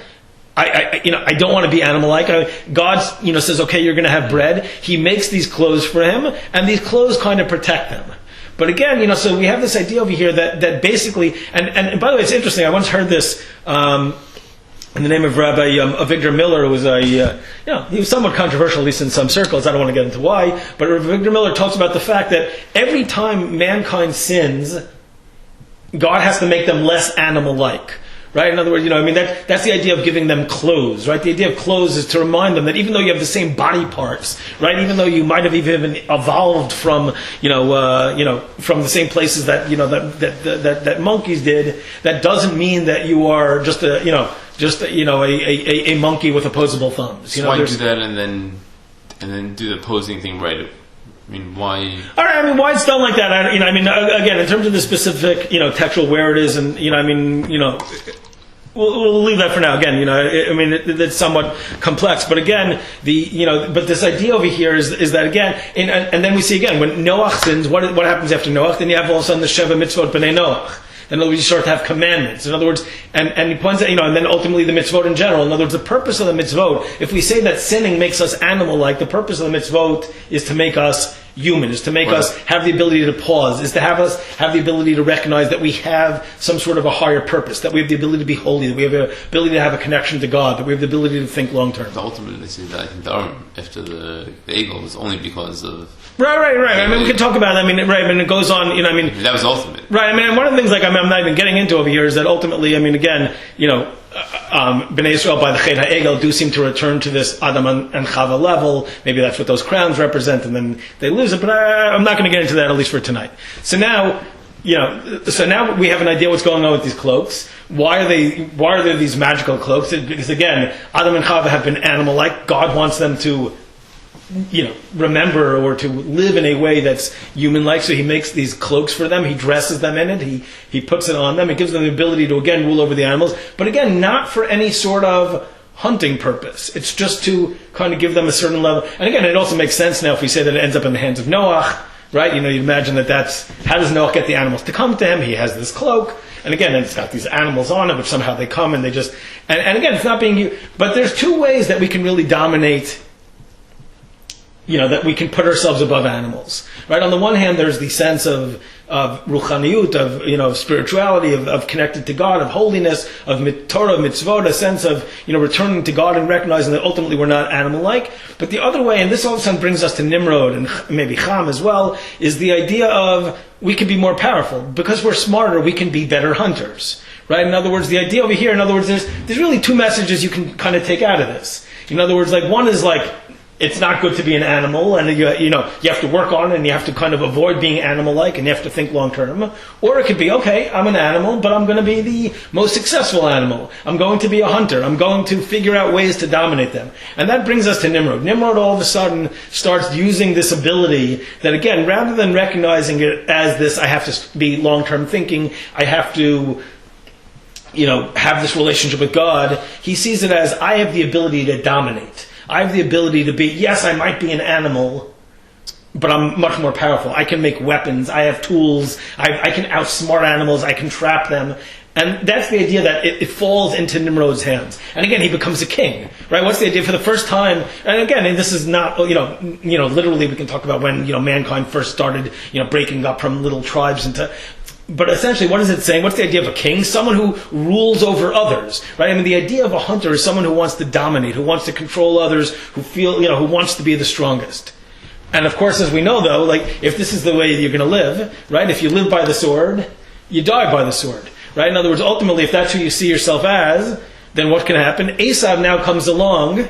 I don't want to be animal-like. God, says, okay, you're going to have bread. He makes these clothes for him, and these clothes kind of protect them. But again, so we have this idea over here that basically, and by the way, it's interesting. I once heard this in the name of Rabbi Avigdor Miller, who was he was somewhat controversial, at least in some circles. I don't want to get into why, but Avigdor Miller talks about the fact that every time mankind sins, God has to make them less animal-like. Right? In other words, that's the idea of giving them clothes, right? The idea of clothes is to remind them that even though you have the same body parts, right? Even though you might have even evolved from, from the same places that monkeys did, that doesn't mean that you are just a monkey with opposable thumbs. So why do that and then do the posing thing right? Why? All right. Why it's done like that? Again, in terms of the specific, textual where it is, and we'll leave that for now. Again, it's somewhat complex, but again, but this idea over here is that again, and then we see again when Noach sins, what happens after Noach? Then you have all of a sudden the Sheva Mitzvot B'nai Noach. In other words, you start to have commandments. In other words, and he points out, and then ultimately the mitzvot in general. In other words, the purpose of the mitzvot, if we say that sinning makes us animal-like, the purpose of the mitzvot is to make us human, is to make us have the ability to pause, is to have us have the ability to recognize that we have some sort of a higher purpose, that we have the ability to be holy, that we have the ability to have a connection to God, that we have the ability to think long-term. Ultimately, they say that I think the arm after the eagle is only because of... Right. We can talk about it. It goes on, that was ultimate. Right, one of the things, I'm not even getting into over here is that ultimately, again, Bnei Yisrael by the Chet HaEgel do seem to return to this Adam and Chava level. Maybe that's what those crowns represent, and then they lose it. But I'm not going to get into that, at least for tonight. So now we have an idea what's going on with these cloaks. Why are there these magical cloaks? Because again, Adam and Chava have been animal-like. God wants them to remember or to live in a way that's human-like. So he makes these cloaks for them. He dresses them in it. He puts it on them. It gives them the ability to, again, rule over the animals. But again, not for any sort of hunting purpose. It's just to kind of give them a certain level. And again, it also makes sense now if we say that it ends up in the hands of Noach, right? You imagine that's, how does Noach get the animals to come to him? He has this cloak. And again, it's got these animals on it, which somehow they come and they just, and again, it's not being, but there's two ways that we can really dominate, that we can put ourselves above animals, right? On the one hand, there's the sense of ruchaniyut, of spirituality, of connected to God, of holiness, of Torah, mitzvot, a sense of, returning to God and recognizing that ultimately we're not animal-like. But the other way, and this all of a sudden brings us to Nimrod and maybe Ham as well, is the idea of we can be more powerful. Because we're smarter, we can be better hunters, right? In other words, the idea over here, there's really two messages you can kind of take out of this. In other words, one is it's not good to be an animal, and you have to work on it, and you have to kind of avoid being animal-like, and you have to think long-term. Or it could be, okay, I'm an animal, but I'm going to be the most successful animal. I'm going to be a hunter. I'm going to figure out ways to dominate them. And that brings us to Nimrod. Nimrod all of a sudden starts using this ability that, again, rather than recognizing it as this, I have to be long-term thinking, I have to have this relationship with God, he sees it as, I have the ability to dominate. I have the ability to be, yes, I might be an animal, but I'm much more powerful. I can make weapons. I have tools. I can outsmart animals. I can trap them. And that's the idea that it falls into Nimrod's hands. And again, he becomes a king, right? What's the idea? For the first time, and again, and this is not, literally we can talk about when, mankind first started, breaking up from little tribes into... But essentially, what is it saying? What's the idea of a king? Someone who rules over others, right? I mean, the idea of a hunter is someone who wants to dominate, who wants to control others, who wants to be the strongest. And of course, as we know, though, if this is the way you're going to live, right? If you live by the sword, you die by the sword, right? In other words, ultimately, if that's who you see yourself as, then what can happen? Eisav now comes along,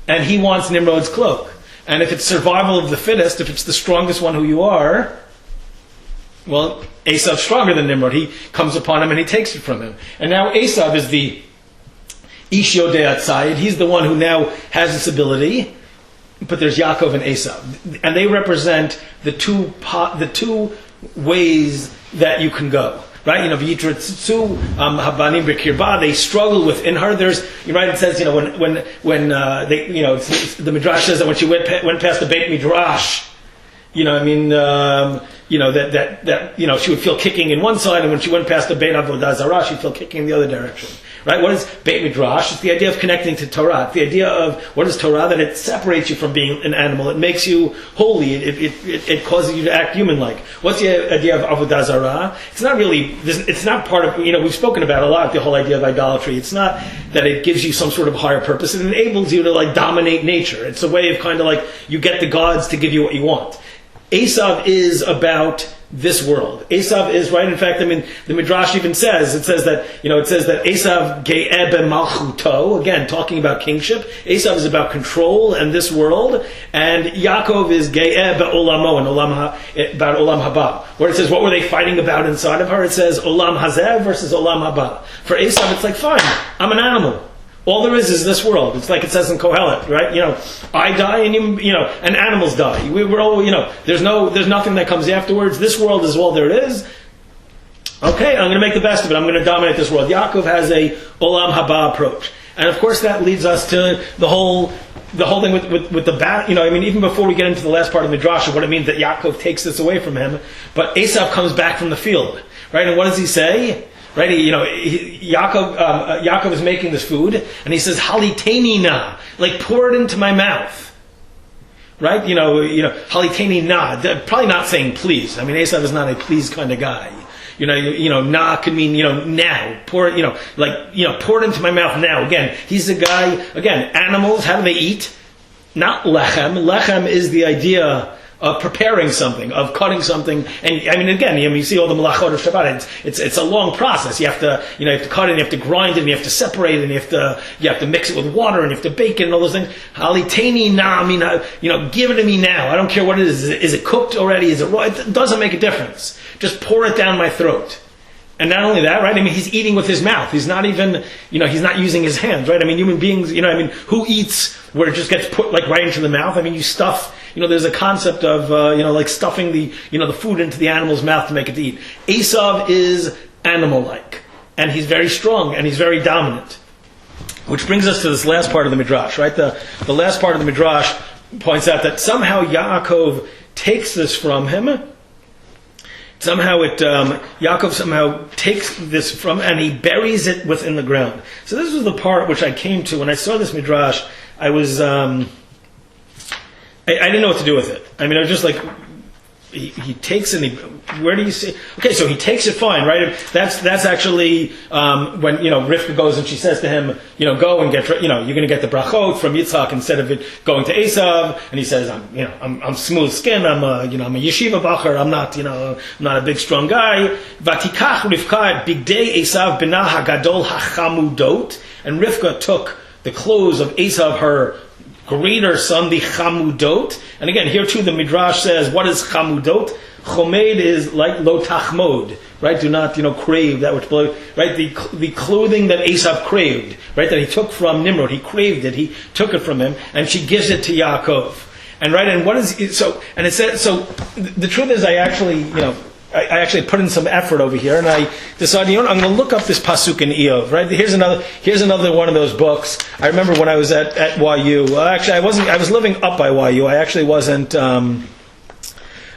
and he wants Nimrod's cloak. And if it's survival of the fittest, if it's the strongest one who you are, well, Eisav's stronger than Nimrod. He comes upon him and he takes it from him. And now Eisav is the Ish Yodei Atzayid. He's the one who now has this ability. But there's Yaakov and Eisav. And they represent the two ways that you can go. Right? V'yitratzutzu habanim b'kirba. They struggle within her. There's, right? It says, when they, the midrash says that when she went past the Beit Midrash, that she would feel kicking in one side, and when she went past the Beit Avodah Zarah, she'd feel kicking in the other direction. Right? What is Beit Midrash? It's the idea of connecting to Torah. It's the idea of what is Torah? That it separates you from being an animal. It makes you holy. It causes you to act human-like. What's the idea of Avodah Zarah? It's not really. It's not part of. We've spoken about a lot the whole idea of idolatry. It's not that it gives you some sort of higher purpose. It enables you to dominate nature. It's a way of kind of you get the gods to give you what you want. Eisav is about this world. Eisav is, right, in fact, the midrash even says that, Eisav ge'eh b'malchuto, again, talking about kingship. Eisav is about control and this world, and Yaakov is ge'eh ba'olamo, and about olam haba. Where it says, what were they fighting about inside of her? It says, olam hazeh versus olam haba. For Eisav, it's fine, I'm an animal. All there is this world. It's like it says in Kohelet, right? I die and and animals die. We're all, there's nothing that comes afterwards. This world is all there is. Okay, I'm going to make the best of it. I'm going to dominate this world. Yaakov has a olam haba approach, and of course that leads us to the whole thing with the bat. Even before we get into the last part of Midrash, what it means that Yaakov takes this away from him, but Eisav comes back from the field, right? And what does he say? Right, Yaakov is making this food, and he says, "Haliteni na," pour it into my mouth. Right, Haliteni na. Probably not saying please. Eisav is not a please kind of guy. Na could mean now. Pour it, pour it into my mouth now. Again, he's a guy. Again, animals. How do they eat? Not lechem. Lechem is the idea of preparing something, of cutting something, and again, you see all the malachot of Shabbat. It's a long process. You have to cut it, and you have to grind it, and you have to separate it, and you have to mix it with water, and you have to bake it, and all those things. Haliteni na, give it to me now. I don't care what it is. Is it cooked already? Is it raw? It doesn't make a difference. Just pour it down my throat. And not only that, right? He's eating with his mouth. He's not even, he's not using his hands, right? Human beings, who eats where it just gets put right into the mouth? You stuff, there's a concept of, stuffing the food into the animal's mouth to make it to eat. Eisav is animal-like. And he's very strong and he's very dominant. Which brings us to this last part of the midrash, right? The last part of the midrash points out that somehow Yaakov takes this from him Yaakov somehow takes this from, and he buries it within the ground. So this was the part which I came to when I saw this midrash. I was, I didn't know what to do with it. I mean, I was just like, he takes and where do you see? Okay, so he takes it fine, right? That's actually when Rivka goes and she says to him, go and get, you're going to get the brachot from Yitzchak instead of it going to Eisav, and he says, I'm smooth skinned, I'm a yeshiva bacher, I'm not a big strong guy. Vatikach Rivka bigdei Eisav b'nah hagadol hachamudot, and Rivka took the clothes of Eisav, her greater son, the chamudot. And again, here too the midrash says, what is chamudot? Chomed is like lo tachmod, right? Do not, crave that which below, right? The clothing that Eisav craved, right? That he took from Nimrod. He craved it. He took it from him, and she gives it to Yaakov. And right, and what is so? And it says so. The truth is, I actually put in some effort over here, and I decided, I'm going to look up this pasuk in Eov. Right? Here's another one of those books. I remember when I was at YU. Well, actually, I wasn't. I was living up by YU. I actually wasn't.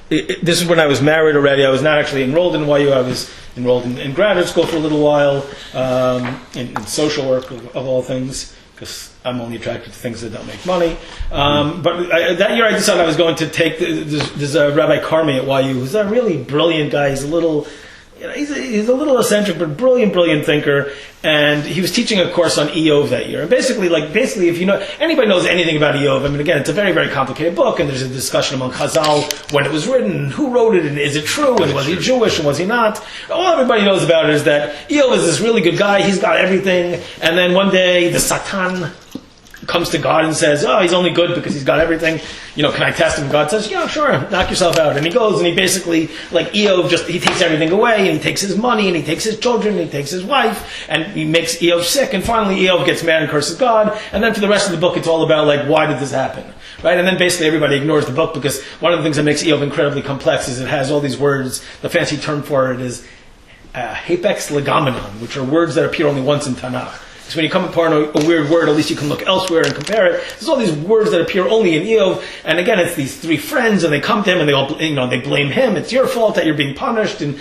This is when I was married already. I was not actually enrolled in YU. I was enrolled in graduate school for a little while, in social work of all things, because I'm only attracted to things that don't make money. But that year I decided I was going to take there's Rabbi Carmi at YU, who's a really brilliant guy. He's a little, he's a little eccentric, but brilliant thinker. And he was teaching a course on Eov that year. And basically, if anybody knows anything about Eov, I mean, again, it's a very, very complicated book, and there's a discussion among Chazal when it was written, and who wrote it, and is it true, and was he Jewish, and was he not? All everybody knows about it is that Eov is this really good guy, he's got everything, and then one day the Satan comes to God and says, he's only good because he's got everything. Can I test him? God says, sure, knock yourself out. And he goes and he basically, like Eov, he takes everything away, and he takes his money, and he takes his children, and he takes his wife, and he makes Eov sick, and finally Eov gets mad and curses God, and then for the rest of the book it's all about, why did this happen? Right? And then basically everybody ignores the book, because one of the things that makes Eov incredibly complex is it has all these words. The fancy term for it is hapex legomenon, which are words that appear only once in Tanakh. So when you come upon a weird word, at least you can look elsewhere and compare it. There's all these words that appear only in Eov, and again, it's these three friends, and they come to him, and they all, they blame him. It's your fault that you're being punished, and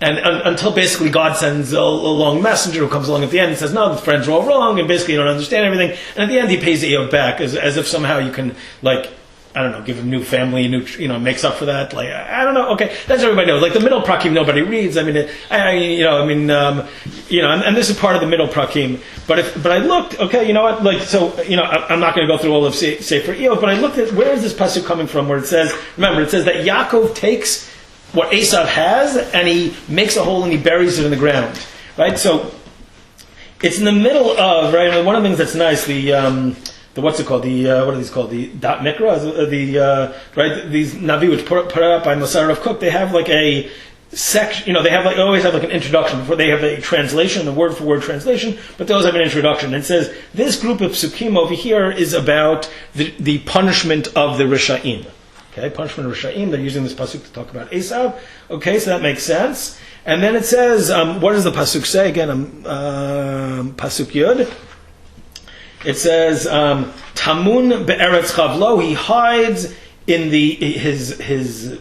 until basically God sends a long messenger who comes along at the end and says, no, the friends are all wrong, and basically you don't understand everything. And at the end, he pays Eov back, as if somehow you can, give him a new family, makes up for that. I don't know. Okay, that's everybody knows. The middle prakim, nobody reads. I mean, and this is part of the middle prakim. But I looked. Okay, you know what? I'm not going to go through all of Sefer Eov, but I looked at where is this pasuk coming from? Where it says that Yaakov takes what Eisav has and he makes a hole and he buries it in the ground. Right. So it's in the middle of One of the things that's nice. What's it called? What are these called? The dot mikra? These Navi which put up by Mosar of Cook, they have a section, they always have an introduction before they have a translation, a word for word translation, but they always have an introduction. It says, this group of pesukim over here is about the punishment of the Rishaim. Okay, punishment of Rishaim, they're using this pasuk to talk about Eisav. Okay, so that makes sense. And then it says, what does the pasuk say? Again, pasuk Yud. It says, Tamun be'eretz chavlo, he hides in his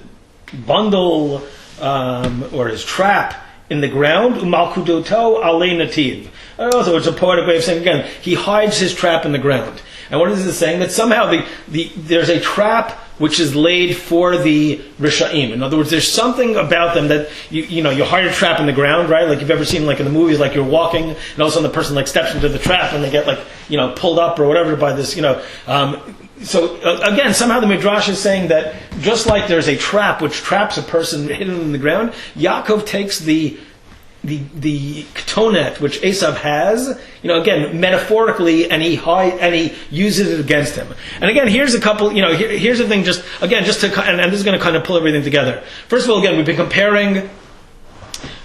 bundle, or his trap in the ground, umalkudoto alei nativ. Also, it's a poetic way of saying, again, he hides his trap in the ground. And what is it saying? That somehow there's a trap which is laid for the Rishaim. In other words, there's something about them that, you hide a trap in the ground, right? Like you've ever seen, in the movies, you're walking, and all of a sudden the person, steps into the trap, and they get, pulled up or whatever by this, So, again, somehow the midrash is saying that just like there's a trap which traps a person hidden in the ground, Yaakov takes the ketonet which Eisav has, again metaphorically, and he uses it against him. And again, here's a couple. Here's the thing. Just to and this is going to kind of pull everything together. First of all, again, we've been comparing.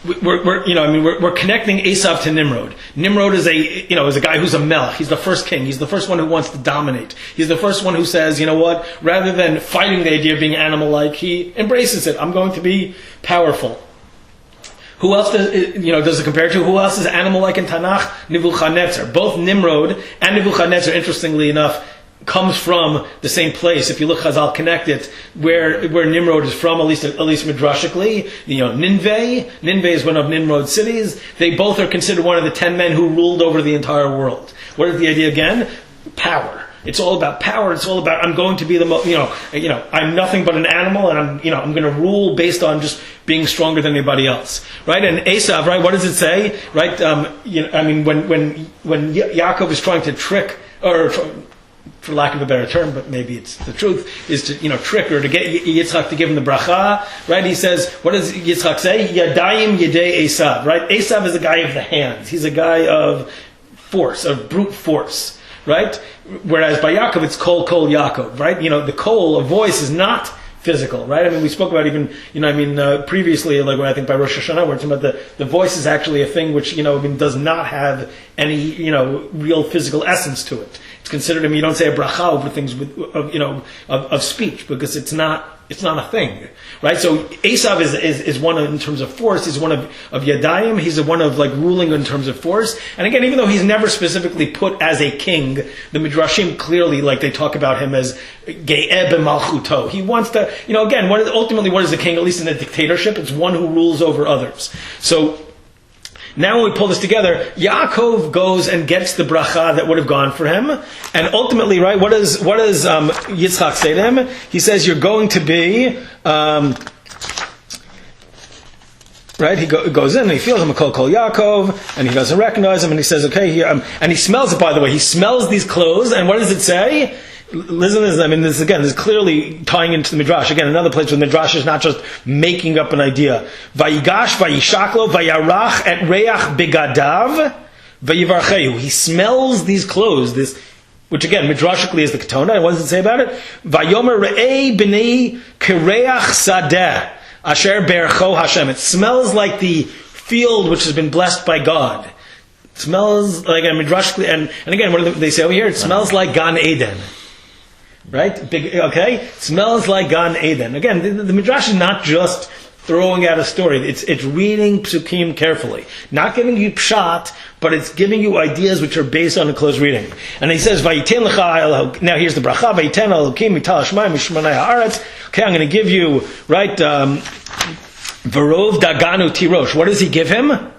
We're connecting Eisav to Nimrod. Nimrod is a guy who's a melech. He's the first king. He's the first one who wants to dominate. He's the first one who says, rather than fighting the idea of being animal-like, he embraces it. I'm going to be powerful. Who else does it compare to? Who else is animal-like in Tanakh? Nebuchadnezzar. Both Nimrod and Nebuchadnezzar, interestingly enough, comes from the same place. If you look, Chazal connect it where Nimrod is from, at least midrashically. Ninveh is one of Nimrod's cities. They both are considered one of the 10 men who ruled over the entire world. What is the idea again? Power. It's all about power. It's all about I'm going to be the most. I'm nothing but an animal, and I'm going to rule based on just being stronger than anybody else, right? And Eisav, right? What does it say, right? When Yaakov is trying to trick, or for lack of a better term, but maybe it's the truth, is to trick or to get Yitzchak to give him the bracha, right? He says, what does Yitzchak say? Yadayim yedei Eisav, right? Eisav is a guy of the hands. He's a guy of force, of brute force. Right? Whereas by Yaakov, it's kol Yaakov, right? The kol, a voice, is not physical, right? I mean, we spoke about even, previously, like when I think by Rosh Hashanah, we're talking about the voice is actually a thing which, does not have any, real physical essence to it. It's considered, you don't say a bracha over things of speech, because it's not a thing, right? So Eisav is one of, in terms of force, he's one of Yadayim, he's one of like ruling in terms of force. And again, even though he's never specifically put as a king, the midrashim clearly, like they talk about him as Ge'eh b'malchuto. He wants to, again, ultimately what is a king, at least in a dictatorship? It's one who rules over others. So now when we pull this together, Yaakov goes and gets the bracha that would have gone for him. And ultimately, right, what does Yitzchak say to him? He says, you're going to be, right, he goes in and he feels him a kol Yaakov, and he doesn't recognize him, and he says, okay, and he smells it, by the way. He smells these clothes, and what does it say? Listen to this. I mean, this is clearly tying into the midrash. Again, another place where the midrash is not just making up an idea. Vayigash, vayishaklo, vayarach et reach begadav, vayivarchehu. He smells these clothes. This, which again, midrashically is the Ketonet. And what does it say about it? Vayomer re'ei b'nei kereach sadeh asher bercho Hashem. It smells like the field which has been blessed by God. It smells like, midrashically, and again, what do they say over here? It smells like Gan Eden. Right? Okay? It smells like Gan Eden. Again, the midrash is not just throwing out a story. It's reading pesukim carefully. Not giving you pshat, but it's giving you ideas which are based on a close reading. And he says, Vayiten lecha, now here's the bracha, Vayiten elokim mital hashmayim mishmanei haaretz. Okay, I'm going to give you, right, Verov daganu tirosh. What does he give him?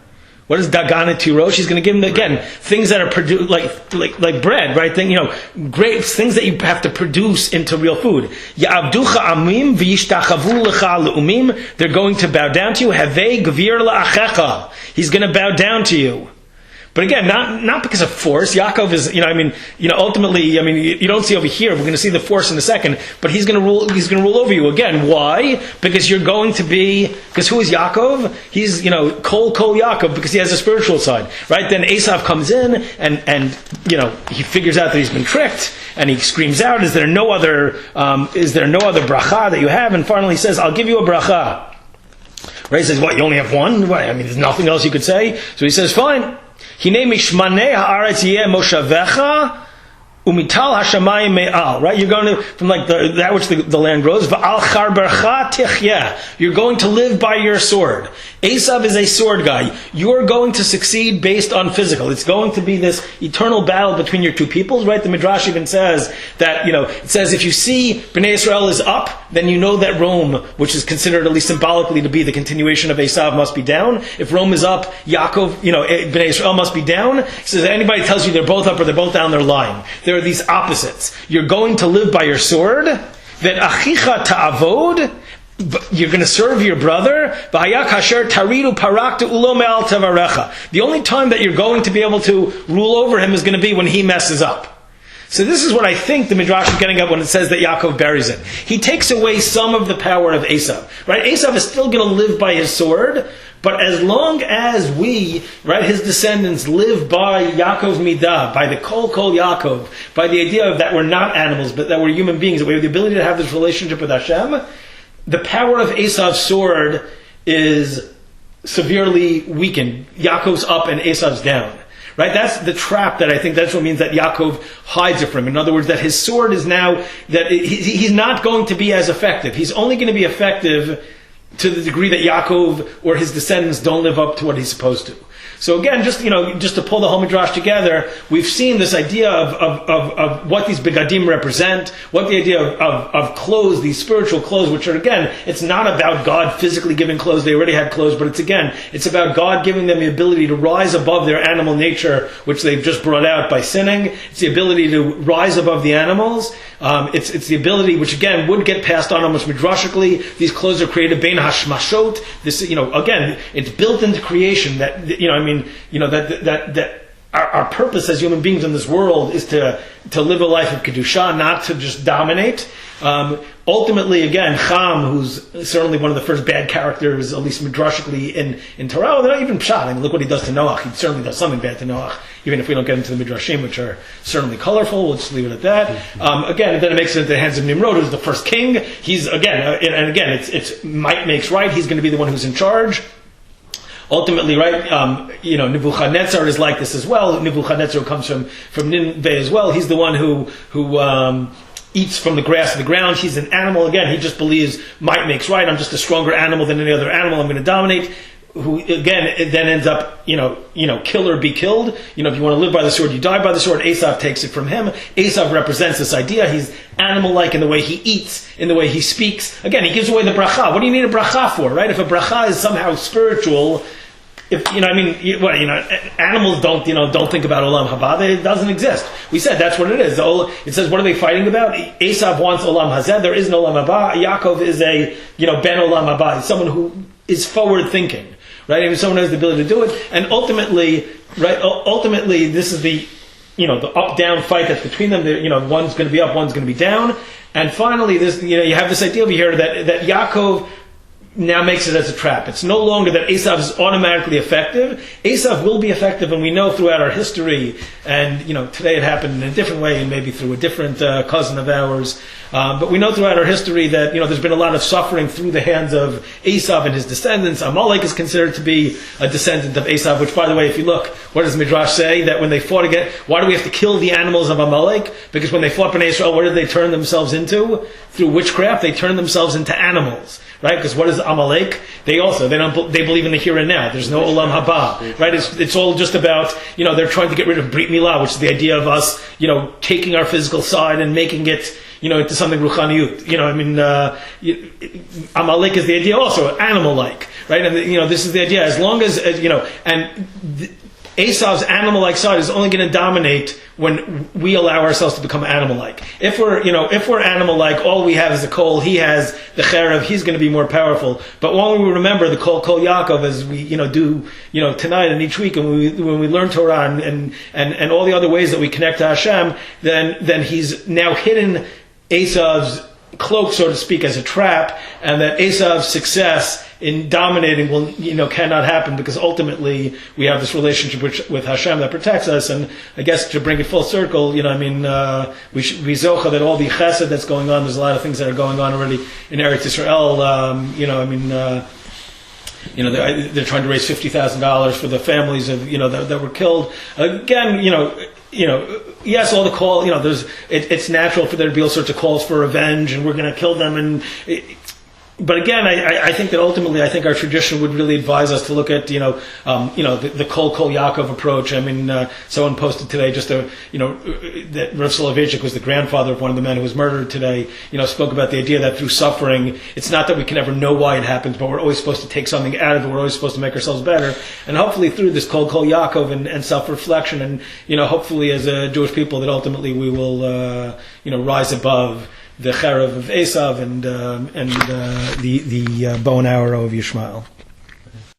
What is Dagana Tirosh? He's going to give him, again, things that are produced, like bread, right? Grapes, things that you have to produce into real food. Ya'abducha amim v'yishtachavu lecha le'umim. They're going to bow down to you. Havei gvir la'achecha. He's going to bow down to you. But again, not because of force. Yaakov is, ultimately, you don't see over here. We're going to see the force in a second. But he's going to rule. He's going to rule over you again. Why? Because you're going to be. Because who is Yaakov? He's, kol Yaakov, because he has a spiritual side, right? Then Eisav comes in and he figures out that he's been tricked, and he screams out, "Is there no other bracha that you have?" And finally he says, "I'll give you a bracha." Right? He says, "What? You only have one? What? There's nothing else you could say." So he says, "Fine. Hine mishmanei haaretz yeh moshavecha umital hashamayim me'al." Right? You're going to, from like that which the land grows, va'al charbercha tichyeh. You're going to live by your sword. Eisav is a sword guy. You're going to succeed based on physical. It's going to be this eternal battle between your two peoples, right? The midrash even says that, it says if you see Bnei Israel is up, then you know that Rome, which is considered at least symbolically to be the continuation of Eisav, must be down. If Rome is up, Yaakov, Bnei Israel must be down. He says anybody tells you they're both up or they're both down, they're lying. There are these opposites. You're going to live by your sword. That achicha ta'avod. You're going to serve your brother. The only time that you're going to be able to rule over him is going to be when he messes up. So this is what I think the midrash is getting at when it says that Yaakov buries it. He takes away some of the power of Eisav. Right? Eisav is still going to live by his sword, but as long as we, right, his descendants, live by Yaakov's midah, by the kol Yaakov, by the idea of that we're not animals, but that we're human beings, that we have the ability to have this relationship with Hashem, the power of Esav's sword is severely weakened. Yaakov's up and Esav's down. Right? That's the trap that I think that's what means that Yaakov hides it from him. In other words, that his sword is now, that he's not going to be as effective. He's only going to be effective to the degree that Yaakov or his descendants don't live up to what he's supposed to. So again, just to pull the whole midrash together, we've seen this idea of what these begadim represent, what the idea of clothes, these spiritual clothes, which are, again, it's not about God physically giving clothes, they already had clothes, but it's about God giving them the ability to rise above their animal nature, which they've just brought out by sinning. It's the ability to rise above the animals. It's the ability, which again would get passed on almost midrashically. These clothes are created bein hashmashot. This, again, it's built into creation that, that our purpose as human beings in this world is to live a life of kedusha, not to just dominate. Ultimately, again, Cham, who's certainly one of the first bad characters, at least midrashically in Torah, not even Pshat. I mean, look what he does to Noach. He certainly does something bad to Noach, even if we don't get into the midrashim, which are certainly colorful. We'll just leave it at that. Again, and then it makes it into the hands of Nimrod, who's the first king. He's, again, it's might makes right. He's going to be the one who's in charge. Ultimately, right, Nebuchadnezzar is like this as well. Nebuchadnezzar comes from Nineveh as well. He's the one who eats from the grass of the ground. He's an animal. Again, he just believes might makes right. I'm just a stronger animal than any other animal. I'm going to dominate. Who, again, it then ends up, kill or be killed. If you want to live by the sword, you die by the sword. Eisav takes it from him. Eisav represents this idea. He's animal-like in the way he eats, in the way he speaks. Again, he gives away the bracha. What do you need a bracha for, right? If a bracha is somehow spiritual, animals don't think about olam haba. It doesn't exist. We said that's what it is. It says, what are they fighting about? Eisav wants olam hazeh. There is no olam haba. Yaakov is a, ben olam haba. He's someone who is forward-thinking. Right? If someone has the ability to do it, and ultimately, this is the up-down fight that's between them. One's going to be up, one's going to be down, and finally, this, you have this idea over here that Yaakov now makes it as a trap. It's no longer that Eisav is automatically effective. Eisav will be effective, and we know throughout our history, and today it happened in a different way, and maybe through a different cousin of ours. But we know throughout our history that there's been a lot of suffering through the hands of Eisav and his descendants. Amalek is considered to be a descendant of Eisav, which, by the way, if you look, what does midrash say? That when they fought again, why do we have to kill the animals of Amalek? Because when they fought Bnei Israel, what did they turn themselves into? Through witchcraft, they turned themselves into animals. Right? Because what is Amalek? They believe in the here and now. There's no olam haba. Right? It's all just about, they're trying to get rid of brit milah, which is the idea of us, taking our physical side and making it, into something ruchaniyut. Amalek is the idea also, animal-like. Right? And, this is the idea. As long as, Esav's animal-like side is only going to dominate when we allow ourselves to become animal-like. If we're animal-like, all we have is the kol. He has the cherev. He's going to be more powerful. But when we remember the kol Yaakov, as we do tonight and each week, and when we learn Torah and all the other ways that we connect to Hashem, then he's now hidden Esav's cloak, so to speak, as a trap, and that Esav's success in dominating will, cannot happen, because ultimately we have this relationship with Hashem that protects us. And I guess to bring it full circle, we should be zocha that all the chesed that's going on. There's a lot of things that are going on already in Eretz Yisrael. They're trying to raise $50,000 for the families of that were killed. Again, yes, all the call. It's natural for there to be all sorts of calls for revenge, and we're going to kill them. But again, I think that ultimately, our tradition would really advise us to look at, the Kol Yaakov approach. Someone posted today that Rav Soloveitchik was the grandfather of one of the men who was murdered today. Spoke about the idea that through suffering, it's not that we can ever know why it happens, but we're always supposed to take something out of it. We're always supposed to make ourselves better. And hopefully through this Kol Yaakov and self-reflection, and hopefully as a Jewish people, that ultimately we will, rise above the cherev of Eisav and the bow and arrow of Yishmael.